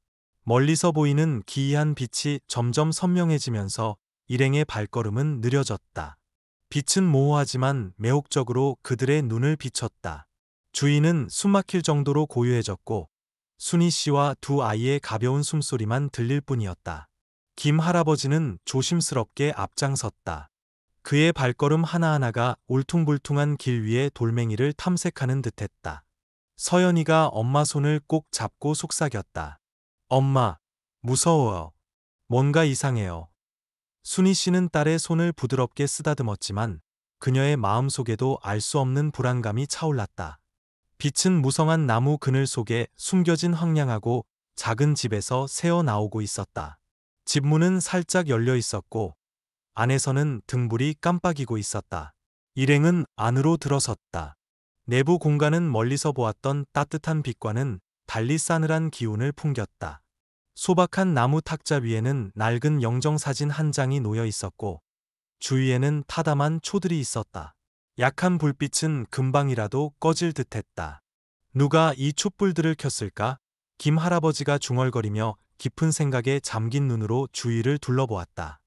멀리서 보이는 기이한 빛이 점점 선명해지면서 일행의 발걸음은 느려졌다. 빛은 모호하지만 매혹적으로 그들의 눈을 비췄다. 주위는 숨막힐 정도로 고요해졌고 순희 씨와 두 아이의 가벼운 숨소리만 들릴 뿐이었다. 김 할아버지는 조심스럽게 앞장섰다. 그의 발걸음 하나하나가 울퉁불퉁한 길 위의 돌멩이를 탐색하는 듯했다. 서연이가 엄마 손을 꼭 잡고 속삭였다. 엄마, 무서워요. 뭔가 이상해요. 순희 씨는 딸의 손을 부드럽게 쓰다듬었지만 그녀의 마음속에도 알 수 없는 불안감이 차올랐다. 빛은 무성한 나무 그늘 속에 숨겨진 황량하고 작은 집에서 새어 나오고 있었다. 집 문은 살짝 열려 있었고 안에서는 등불이 깜빡이고 있었다. 일행은 안으로 들어섰다. 내부 공간은 멀리서 보았던 따뜻한 빛과는 달리 싸늘한 기운을 풍겼다. 소박한 나무 탁자 위에는 낡은 영정사진 한 장이 놓여 있었고 주위에는 타담한 초들이 있었다. 약한 불빛은 금방이라도 꺼질 듯했다. 누가 이 촛불들을 켰을까? 김 할아버지가 중얼거리며 깊은 생각에 잠긴 눈으로 주위를 둘러보았다.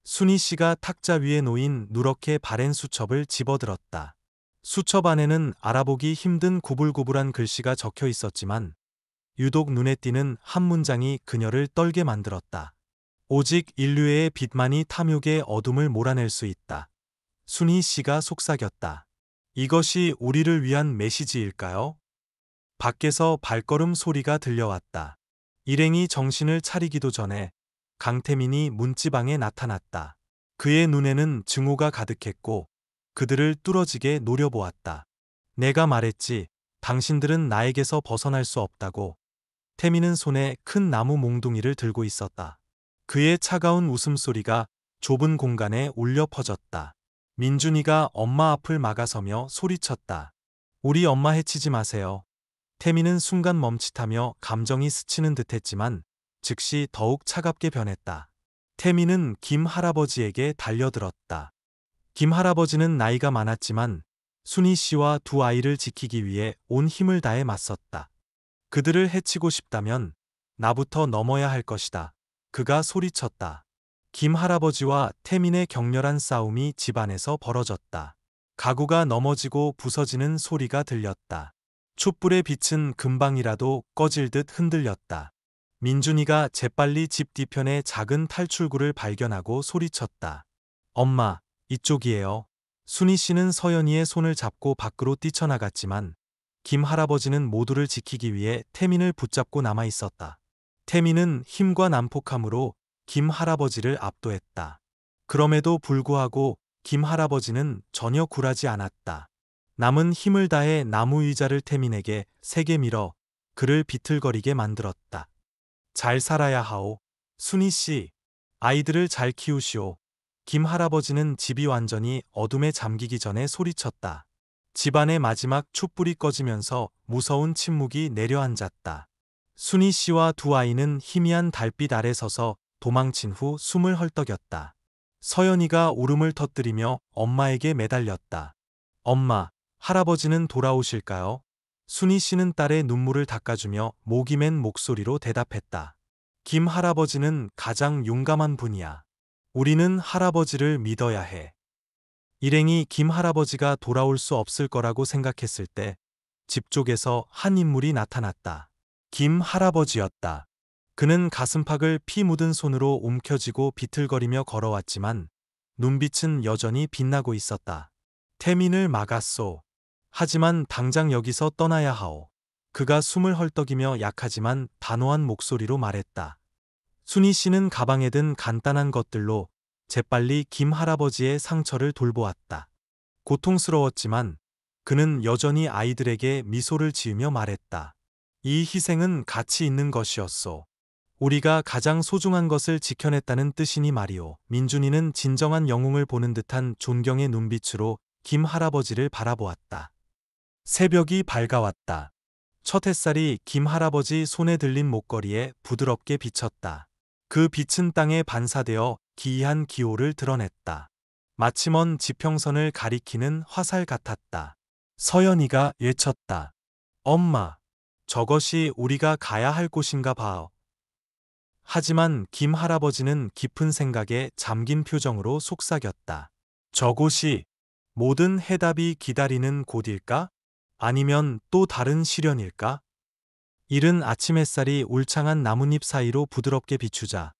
순희 씨가 탁자 위에 놓인 누렇게 바랜 수첩을 집어들었다. 수첩 안에는 알아보기 힘든 구불구불한 글씨가 적혀 있었지만 유독 눈에 띄는 한 문장이 그녀를 떨게 만들었다. 오직 인류의 빛만이 탐욕의 어둠을 몰아낼 수 있다. 순희 씨가 속삭였다. 이것이 우리를 위한 메시지일까요? 밖에서 발걸음 소리가 들려왔다. 일행이 정신을 차리기도 전에 강태민이 문지방에 나타났다. 그의 눈에는 증오가 가득했고 그들을 뚫어지게 노려보았다. 내가 말했지, 당신들은 나에게서 벗어날 수 없다고. 태민은 손에 큰 나무 몽둥이를 들고 있었다. 그의 차가운 웃음소리가 좁은 공간에 울려 퍼졌다. 민준이가 엄마 앞을 막아서며 소리쳤다. 우리 엄마 해치지 마세요. 태민은 순간 멈칫하며 감정이 스치는 듯했지만 즉시 더욱 차갑게 변했다. 태민은 김 할아버지에게 달려들었다. 김 할아버지는 나이가 많았지만 순희 씨와 두 아이를 지키기 위해 온 힘을 다해 맞섰다. 그들을 해치고 싶다면 나부터 넘어야 할 것이다. 그가 소리쳤다. 김 할아버지와 태민의 격렬한 싸움이 집안에서 벌어졌다. 가구가 넘어지고 부서지는 소리가 들렸다. 촛불의 빛은 금방이라도 꺼질 듯 흔들렸다. 민준이가 재빨리 집 뒤편의 작은 탈출구를 발견하고 소리쳤다. 엄마, 이쪽이에요. 순희 씨는 서연이의 손을 잡고 밖으로 뛰쳐나갔지만 김 할아버지는 모두를 지키기 위해 태민을 붙잡고 남아 있었다. 태민은 힘과 난폭함으로 김 할아버지를 압도했다. 그럼에도 불구하고 김 할아버지는 전혀 굴하지 않았다. 남은 힘을 다해 나무 의자를 태민에게 세게 밀어 그를 비틀거리게 만들었다. 잘 살아야 하오. 순희 씨, 아이들을 잘 키우시오. 김 할아버지는 집이 완전히 어둠에 잠기기 전에 소리쳤다. 집안의 마지막 촛불이 꺼지면서 무서운 침묵이 내려앉았다. 순희 씨와 두 아이는 희미한 달빛 아래 서서 도망친 후 숨을 헐떡였다. 서연이가 울음을 터뜨리며 엄마에게 매달렸다. 엄마, 할아버지는 돌아오실까요? 순희 씨는 딸의 눈물을 닦아주며 목이 맨 목소리로 대답했다. 김 할아버지는 가장 용감한 분이야. 우리는 할아버지를 믿어야 해. 일행이 김 할아버지가 돌아올 수 없을 거라고 생각했을 때 집 쪽에서 한 인물이 나타났다. 김 할아버지였다. 그는 가슴팍을 피 묻은 손으로 움켜쥐고 비틀거리며 걸어왔지만 눈빛은 여전히 빛나고 있었다. 태민을 막았소. 하지만 당장 여기서 떠나야 하오. 그가 숨을 헐떡이며 약하지만 단호한 목소리로 말했다. 순희 씨는 가방에 든 간단한 것들로 재빨리 김 할아버지의 상처를 돌보았다. 고통스러웠지만 그는 여전히 아이들에게 미소를 지으며 말했다. 이 희생은 가치 있는 것이었소. 우리가 가장 소중한 것을 지켜냈다는 뜻이니 말이오. 민준이는 진정한 영웅을 보는 듯한 존경의 눈빛으로 김 할아버지를 바라보았다. 새벽이 밝아왔다. 첫 햇살이 김 할아버지 손에 들린 목걸이에 부드럽게 비쳤다. 그 빛은 땅에 반사되어 기이한 기호를 드러냈다. 마치 먼 지평선을 가리키는 화살 같았다. 서연이가 외쳤다. 엄마, 저것이 우리가 가야 할 곳인가 봐요. 하지만 김 할아버지는 깊은 생각에 잠긴 표정으로 속삭였다. 저곳이 모든 해답이 기다리는 곳일까? 아니면 또 다른 시련일까? 이른 아침 햇살이 울창한 나뭇잎 사이로 부드럽게 비추자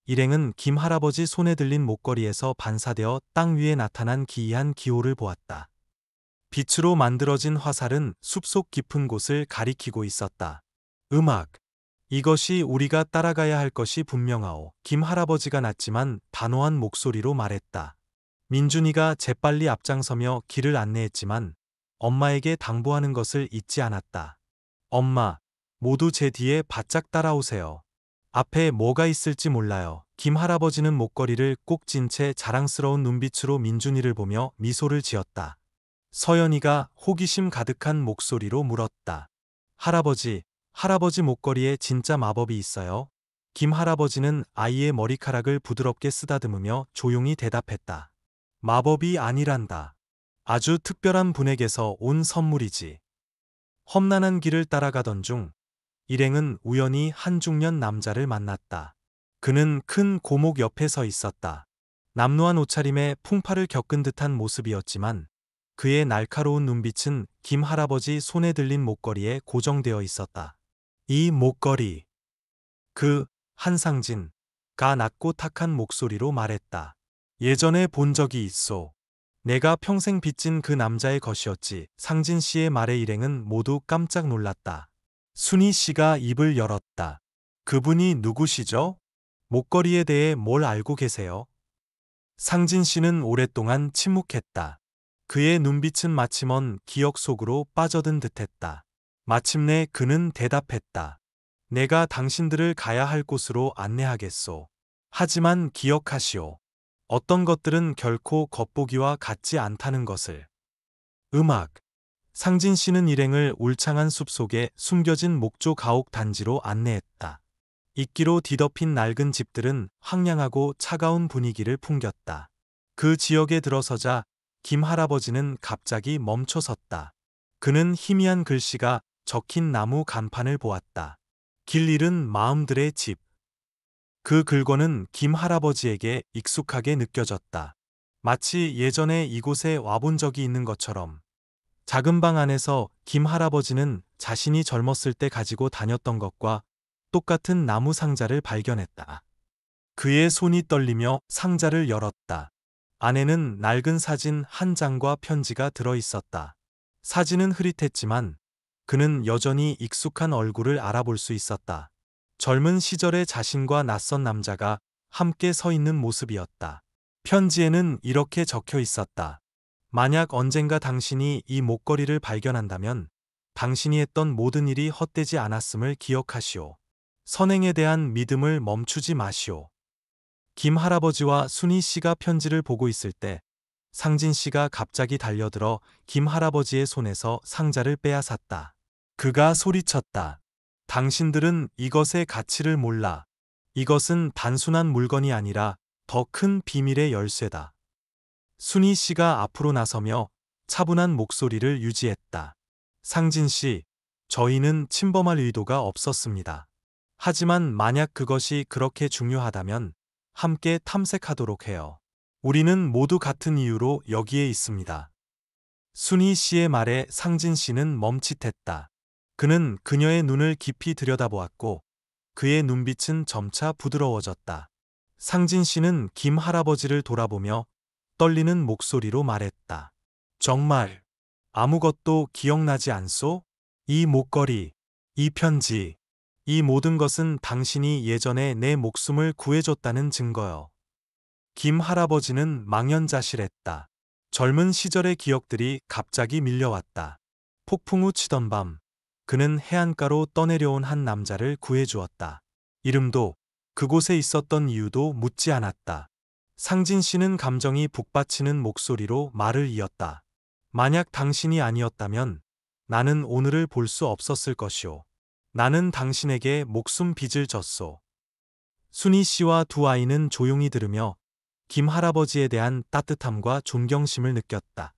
일행은 김 할아버지 손에 들린 목걸이에서 반사되어 땅 위에 나타난 기이한 기호를 보았다. 빛으로 만들어진 화살은 숲속 깊은 곳을 가리키고 있었다. 음악. 이것이 우리가 따라가야 할 것이 분명하오. 김 할아버지가 낮지만 단호한 목소리로 말했다. 민준이가 재빨리 앞장서며 길을 안내했지만 엄마에게 당부하는 것을 잊지 않았다. 엄마, 모두 제 뒤에 바짝 따라오세요. 앞에 뭐가 있을지 몰라요. 김 할아버지는 목걸이를 꼭 쥔 채 자랑스러운 눈빛으로 민준이를 보며 미소를 지었다. 서연이가 호기심 가득한 목소리로 물었다. 할아버지 목걸이에 진짜 마법이 있어요? 김 할아버지는 아이의 머리카락을 부드럽게 쓰다듬으며 조용히 대답했다. 마법이 아니란다. 아주 특별한 분에게서 온 선물이지. 험난한 길을 따라가던 중 일행은 우연히 한 중년 남자를 만났다. 그는 큰 고목 옆에 서 있었다. 남루한 옷차림에 풍파를 겪은 듯한 모습이었지만 그의 날카로운 눈빛은 김 할아버지 손에 들린 목걸이에 고정되어 있었다. 이 목걸이. 한상진가 낮고 탁한 목소리로 말했다. 예전에 본 적이 있소. 내가 평생 빚진 그 남자의 것이었지. 상진 씨의 말에 일행은 모두 깜짝 놀랐다. 순희 씨가 입을 열었다. 그분이 누구시죠? 목걸이에 대해 뭘 알고 계세요? 상진 씨는 오랫동안 침묵했다. 그의 눈빛은 마치 먼 기억 속으로 빠져든 듯했다. 마침내 그는 대답했다. 내가 당신들을 가야 할 곳으로 안내하겠소. 하지만 기억하시오. 어떤 것들은 결코 겉보기와 같지 않다는 것을. 음악. 상진 씨는 일행을 울창한 숲속에 숨겨진 목조 가옥 단지로 안내했다. 이끼로 뒤덮인 낡은 집들은 황량하고 차가운 분위기를 풍겼다. 그 지역에 들어서자 김 할아버지는 갑자기 멈춰섰다. 그는 희미한 글씨가 적힌 나무 간판을 보았다. 길 잃은 마음들의 집. 그 글권은 김 할아버지에게 익숙하게 느껴졌다. 마치 예전에 이곳에 와본 적이 있는 것처럼. 작은 방 안에서 김 할아버지는 자신이 젊었을 때 가지고 다녔던 것과 똑같은 나무 상자를 발견했다. 그의 손이 떨리며 상자를 열었다. 안에는 낡은 사진 한 장과 편지가 들어 있었다. 사진은 흐릿했지만 그는 여전히 익숙한 얼굴을 알아볼 수 있었다. 젊은 시절의 자신과 낯선 남자가 함께 서 있는 모습이었다. 편지에는 이렇게 적혀 있었다. 만약 언젠가 당신이 이 목걸이를 발견한다면 당신이 했던 모든 일이 헛되지 않았음을 기억하시오. 선행에 대한 믿음을 멈추지 마시오. 김 할아버지와 순희 씨가 편지를 보고 있을 때 상진 씨가 갑자기 달려들어 김 할아버지의 손에서 상자를 빼앗았다. 그가 소리쳤다. 당신들은 이것의 가치를 몰라. 이것은 단순한 물건이 아니라 더 큰 비밀의 열쇠다. 순희 씨가 앞으로 나서며 차분한 목소리를 유지했다. 상진 씨, 저희는 침범할 의도가 없었습니다. 하지만 만약 그것이 그렇게 중요하다면 함께 탐색하도록 해요. 우리는 모두 같은 이유로 여기에 있습니다. 순희 씨의 말에 상진 씨는 멈칫했다. 그는 그녀의 눈을 깊이 들여다보았고 그의 눈빛은 점차 부드러워졌다. 상진 씨는 김 할아버지를 돌아보며 떨리는 목소리로 말했다. 정말 아무것도 기억나지 않소? 이 목걸이, 이 편지, 이 모든 것은 당신이 예전에 내 목숨을 구해줬다는 증거요. 김 할아버지는 망연자실했다. 젊은 시절의 기억들이 갑자기 밀려왔다. 폭풍우 치던 밤, 그는 해안가로 떠내려온 한 남자를 구해주었다. 이름도 그곳에 있었던 이유도 묻지 않았다. 상진 씨는 감정이 북받치는 목소리로 말을 이었다. 만약 당신이 아니었다면 나는 오늘을 볼 수 없었을 것이오. 나는 당신에게 목숨 빚을 졌소. 순희 씨와 두 아이는 조용히 들으며 김 할아버지에 대한 따뜻함과 존경심을 느꼈다.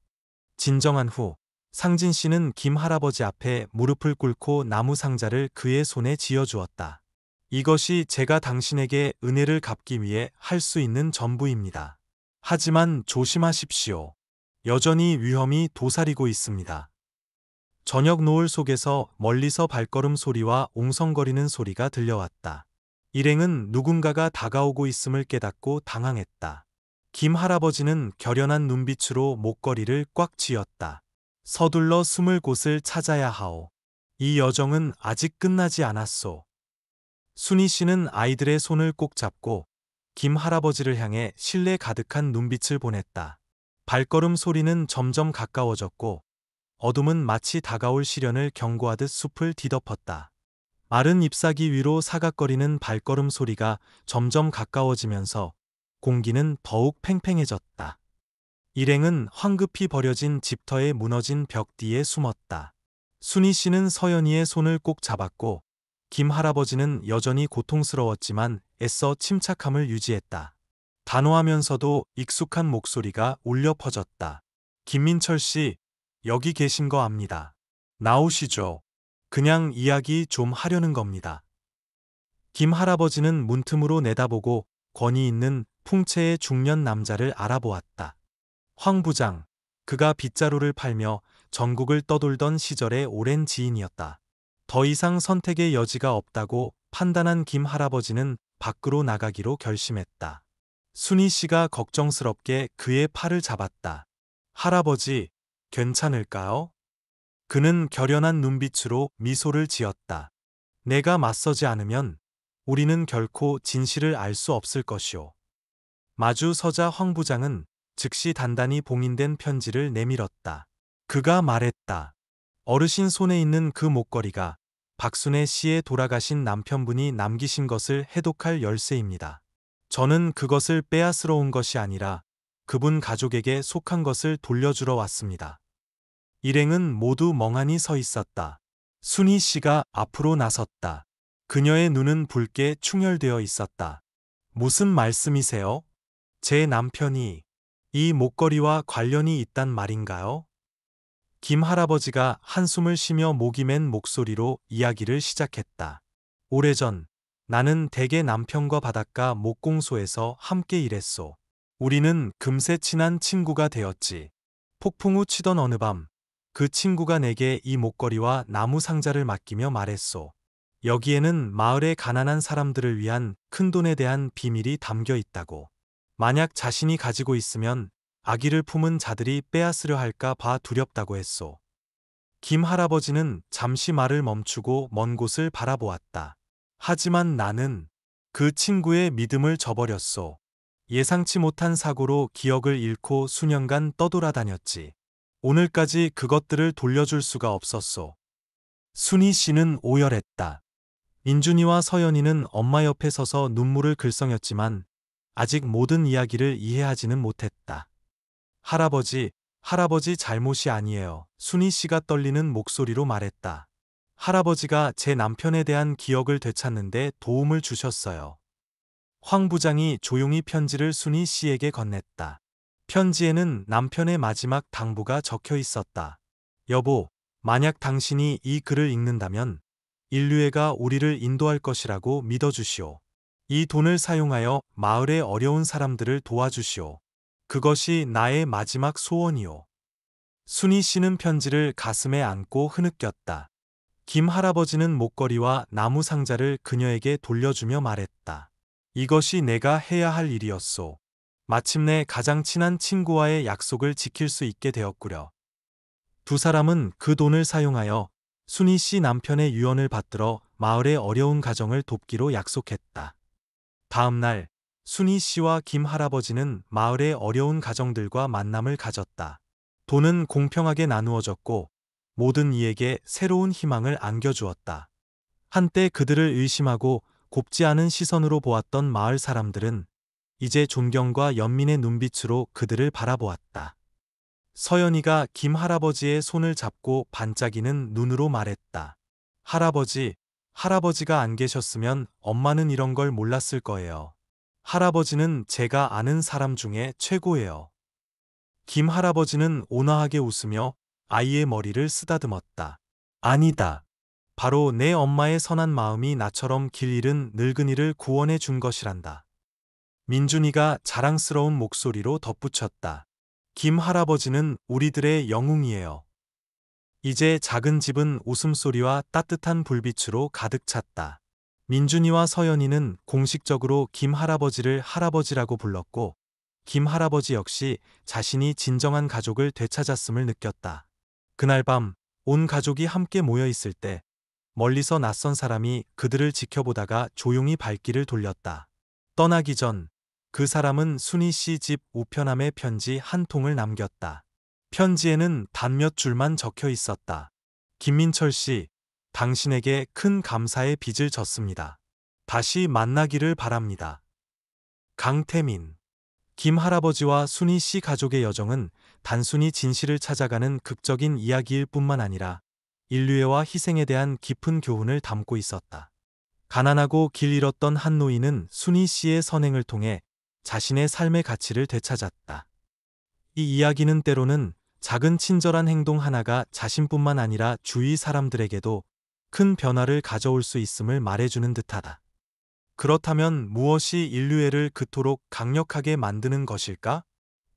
진정한 후 상진 씨는 김 할아버지 앞에 무릎을 꿇고 나무 상자를 그의 손에 쥐어주었다. 이것이 제가 당신에게 은혜를 갚기 위해 할 수 있는 전부입니다. 하지만 조심하십시오. 여전히 위험이 도사리고 있습니다. 저녁 노을 속에서 멀리서 발걸음 소리와 옹성거리는 소리가 들려왔다. 일행은 누군가가 다가오고 있음을 깨닫고 당황했다. 김 할아버지는 결연한 눈빛으로 목걸이를 꽉 쥐었다. 서둘러 숨을 곳을 찾아야 하오. 이 여정은 아직 끝나지 않았소. 순희 씨는 아이들의 손을 꼭 잡고 김 할아버지를 향해 신뢰 가득한 눈빛을 보냈다. 발걸음 소리는 점점 가까워졌고 어둠은 마치 다가올 시련을 경고하듯 숲을 뒤덮었다. 마른 잎사귀 위로 사각거리는 발걸음 소리가 점점 가까워지면서 공기는 더욱 팽팽해졌다. 일행은 황급히 버려진 집터에 무너진 벽 뒤에 숨었다. 순희 씨는 서연이의 손을 꼭 잡았고 김 할아버지는 여전히 고통스러웠지만 애써 침착함을 유지했다. 단호하면서도 익숙한 목소리가 울려 퍼졌다. 김민철 씨, 여기 계신 거 압니다. 나오시죠. 그냥 이야기 좀 하려는 겁니다. 김 할아버지는 문틈으로 내다보고 권위 있는 풍채의 중년 남자를 알아보았다. 황 부장, 그가 빗자루를 팔며 전국을 떠돌던 시절의 오랜 지인이었다. 더 이상 선택의 여지가 없다고 판단한 김 할아버지는 밖으로 나가기로 결심했다. 순희 씨가 걱정스럽게 그의 팔을 잡았다. 할아버지, 괜찮을까요? 그는 결연한 눈빛으로 미소를 지었다. 내가 맞서지 않으면 우리는 결코 진실을 알 수 없을 것이오. 마주 서자 황 부장은 즉시 단단히 봉인된 편지를 내밀었다. 그가 말했다. 어르신 손에 있는 그 목걸이가 박순애 씨의 돌아가신 남편분이 남기신 것을 해독할 열쇠입니다. 저는 그것을 빼앗으러 온 것이 아니라 그분 가족에게 속한 것을 돌려주러 왔습니다. 일행은 모두 멍하니 서 있었다. 순희 씨가 앞으로 나섰다. 그녀의 눈은 붉게 충혈되어 있었다. 무슨 말씀이세요? 제 남편이 이 목걸이와 관련이 있단 말인가요? 김 할아버지가 한숨을 쉬며 목이 맨 목소리로 이야기를 시작했다. 오래전 나는 댁의 남편과 바닷가 목공소에서 함께 일했소. 우리는 금세 친한 친구가 되었지. 폭풍우 치던 어느 밤, 그 친구가 내게 이 목걸이와 나무 상자를 맡기며 말했소. 여기에는 마을의 가난한 사람들을 위한 큰돈에 대한 비밀이 담겨 있다고. 만약 자신이 가지고 있으면 아기를 품은 자들이 빼앗으려 할까 봐 두렵다고 했소. 김 할아버지는 잠시 말을 멈추고 먼 곳을 바라보았다. 하지만 나는 그 친구의 믿음을 저버렸소. 예상치 못한 사고로 기억을 잃고 수년간 떠돌아다녔지. 오늘까지 그것들을 돌려줄 수가 없었소. 순희 씨는 오열했다. 민준이와 서연이는 엄마 옆에 서서 눈물을 글썽였지만 아직 모든 이야기를 이해하지는 못했다. 할아버지, 할아버지 잘못이 아니에요. 순희 씨가 떨리는 목소리로 말했다. 할아버지가 제 남편에 대한 기억을 되찾는데 도움을 주셨어요. 황 부장이 조용히 편지를 순희 씨에게 건넸다. 편지에는 남편의 마지막 당부가 적혀 있었다. 여보, 만약 당신이 이 글을 읽는다면 인류애가 우리를 인도할 것이라고 믿어주시오. 이 돈을 사용하여 마을의 어려운 사람들을 도와주시오. 그것이 나의 마지막 소원이오. 순희 씨는 편지를 가슴에 안고 흐느꼈다. 김 할아버지는 목걸이와 나무 상자를 그녀에게 돌려주며 말했다. 이것이 내가 해야 할 일이었소. 마침내 가장 친한 친구와의 약속을 지킬 수 있게 되었구려. 두 사람은 그 돈을 사용하여 순희 씨 남편의 유언을 받들어 마을의 어려운 가정을 돕기로 약속했다. 다음 날 순희 씨와 김 할아버지는 마을의 어려운 가정들과 만남을 가졌다. 돈은 공평하게 나누어졌고 모든 이에게 새로운 희망을 안겨주었다. 한때 그들을 의심하고 곱지 않은 시선으로 보았던 마을 사람들은 이제 존경과 연민의 눈빛으로 그들을 바라보았다. 서연이가 김 할아버지의 손을 잡고 반짝이는 눈으로 말했다. 할아버지, 할아버지가 안 계셨으면 엄마는 이런 걸 몰랐을 거예요. 할아버지는 제가 아는 사람 중에 최고예요. 김 할아버지는 온화하게 웃으며 아이의 머리를 쓰다듬었다. 아니다. 바로 내 엄마의 선한 마음이 나처럼 길 잃은 늙은이를 구원해 준 것이란다. 민준이가 자랑스러운 목소리로 덧붙였다. 김 할아버지는 우리들의 영웅이에요. 이제 작은 집은 웃음소리와 따뜻한 불빛으로 가득 찼다. 민준이와 서연이는 공식적으로 김 할아버지를 할아버지라고 불렀고 김 할아버지 역시 자신이 진정한 가족을 되찾았음을 느꼈다. 그날 밤 온 가족이 함께 모여 있을 때 멀리서 낯선 사람이 그들을 지켜보다가 조용히 발길을 돌렸다. 떠나기 전 그 사람은 순희 씨 집 우편함에 편지 한 통을 남겼다. 편지에는 단 몇 줄만 적혀 있었다. 김민철 씨, 당신에게 큰 감사의 빚을 졌습니다. 다시 만나기를 바랍니다. 강태민. 김 할아버지와 순희 씨 가족의 여정은 단순히 진실을 찾아가는 극적인 이야기일 뿐만 아니라 인류애와 희생에 대한 깊은 교훈을 담고 있었다. 가난하고 길 잃었던 한 노인은 순희 씨의 선행을 통해 자신의 삶의 가치를 되찾았다. 이 이야기는 때로는 작은 친절한 행동 하나가 자신뿐만 아니라 주위 사람들에게도 큰 변화를 가져올 수 있음을 말해주는 듯하다. 그렇다면 무엇이 인류애를 그토록 강력하게 만드는 것일까?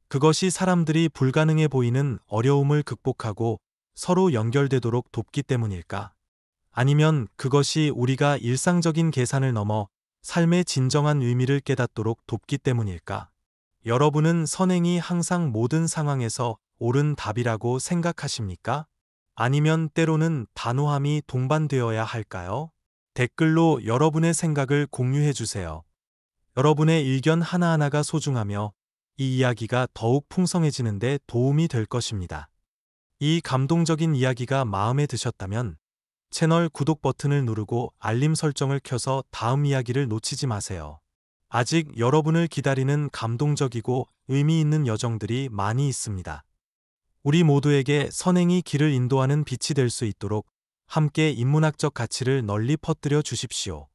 그것이 사람들이 불가능해 보이는 어려움을 극복하고 서로 연결되도록 돕기 때문일까? 아니면 그것이 우리가 일상적인 계산을 넘어 삶의 진정한 의미를 깨닫도록 돕기 때문일까? 여러분은 선행이 항상 모든 상황에서 옳은 답이라고 생각하십니까? 아니면 때로는 단호함이 동반되어야 할까요? 댓글로 여러분의 생각을 공유해 주세요. 여러분의 의견 하나하나가 소중하며 이 이야기가 더욱 풍성해지는데 도움이 될 것입니다. 이 감동적인 이야기가 마음에 드셨다면 채널 구독 버튼을 누르고 알림 설정을 켜서 다음 이야기를 놓치지 마세요. 아직 여러분을 기다리는 감동적이고 의미 있는 여정들이 많이 있습니다. 우리 모두에게 선행이 길을 인도하는 빛이 될 수 있도록 함께 인문학적 가치를 널리 퍼뜨려 주십시오.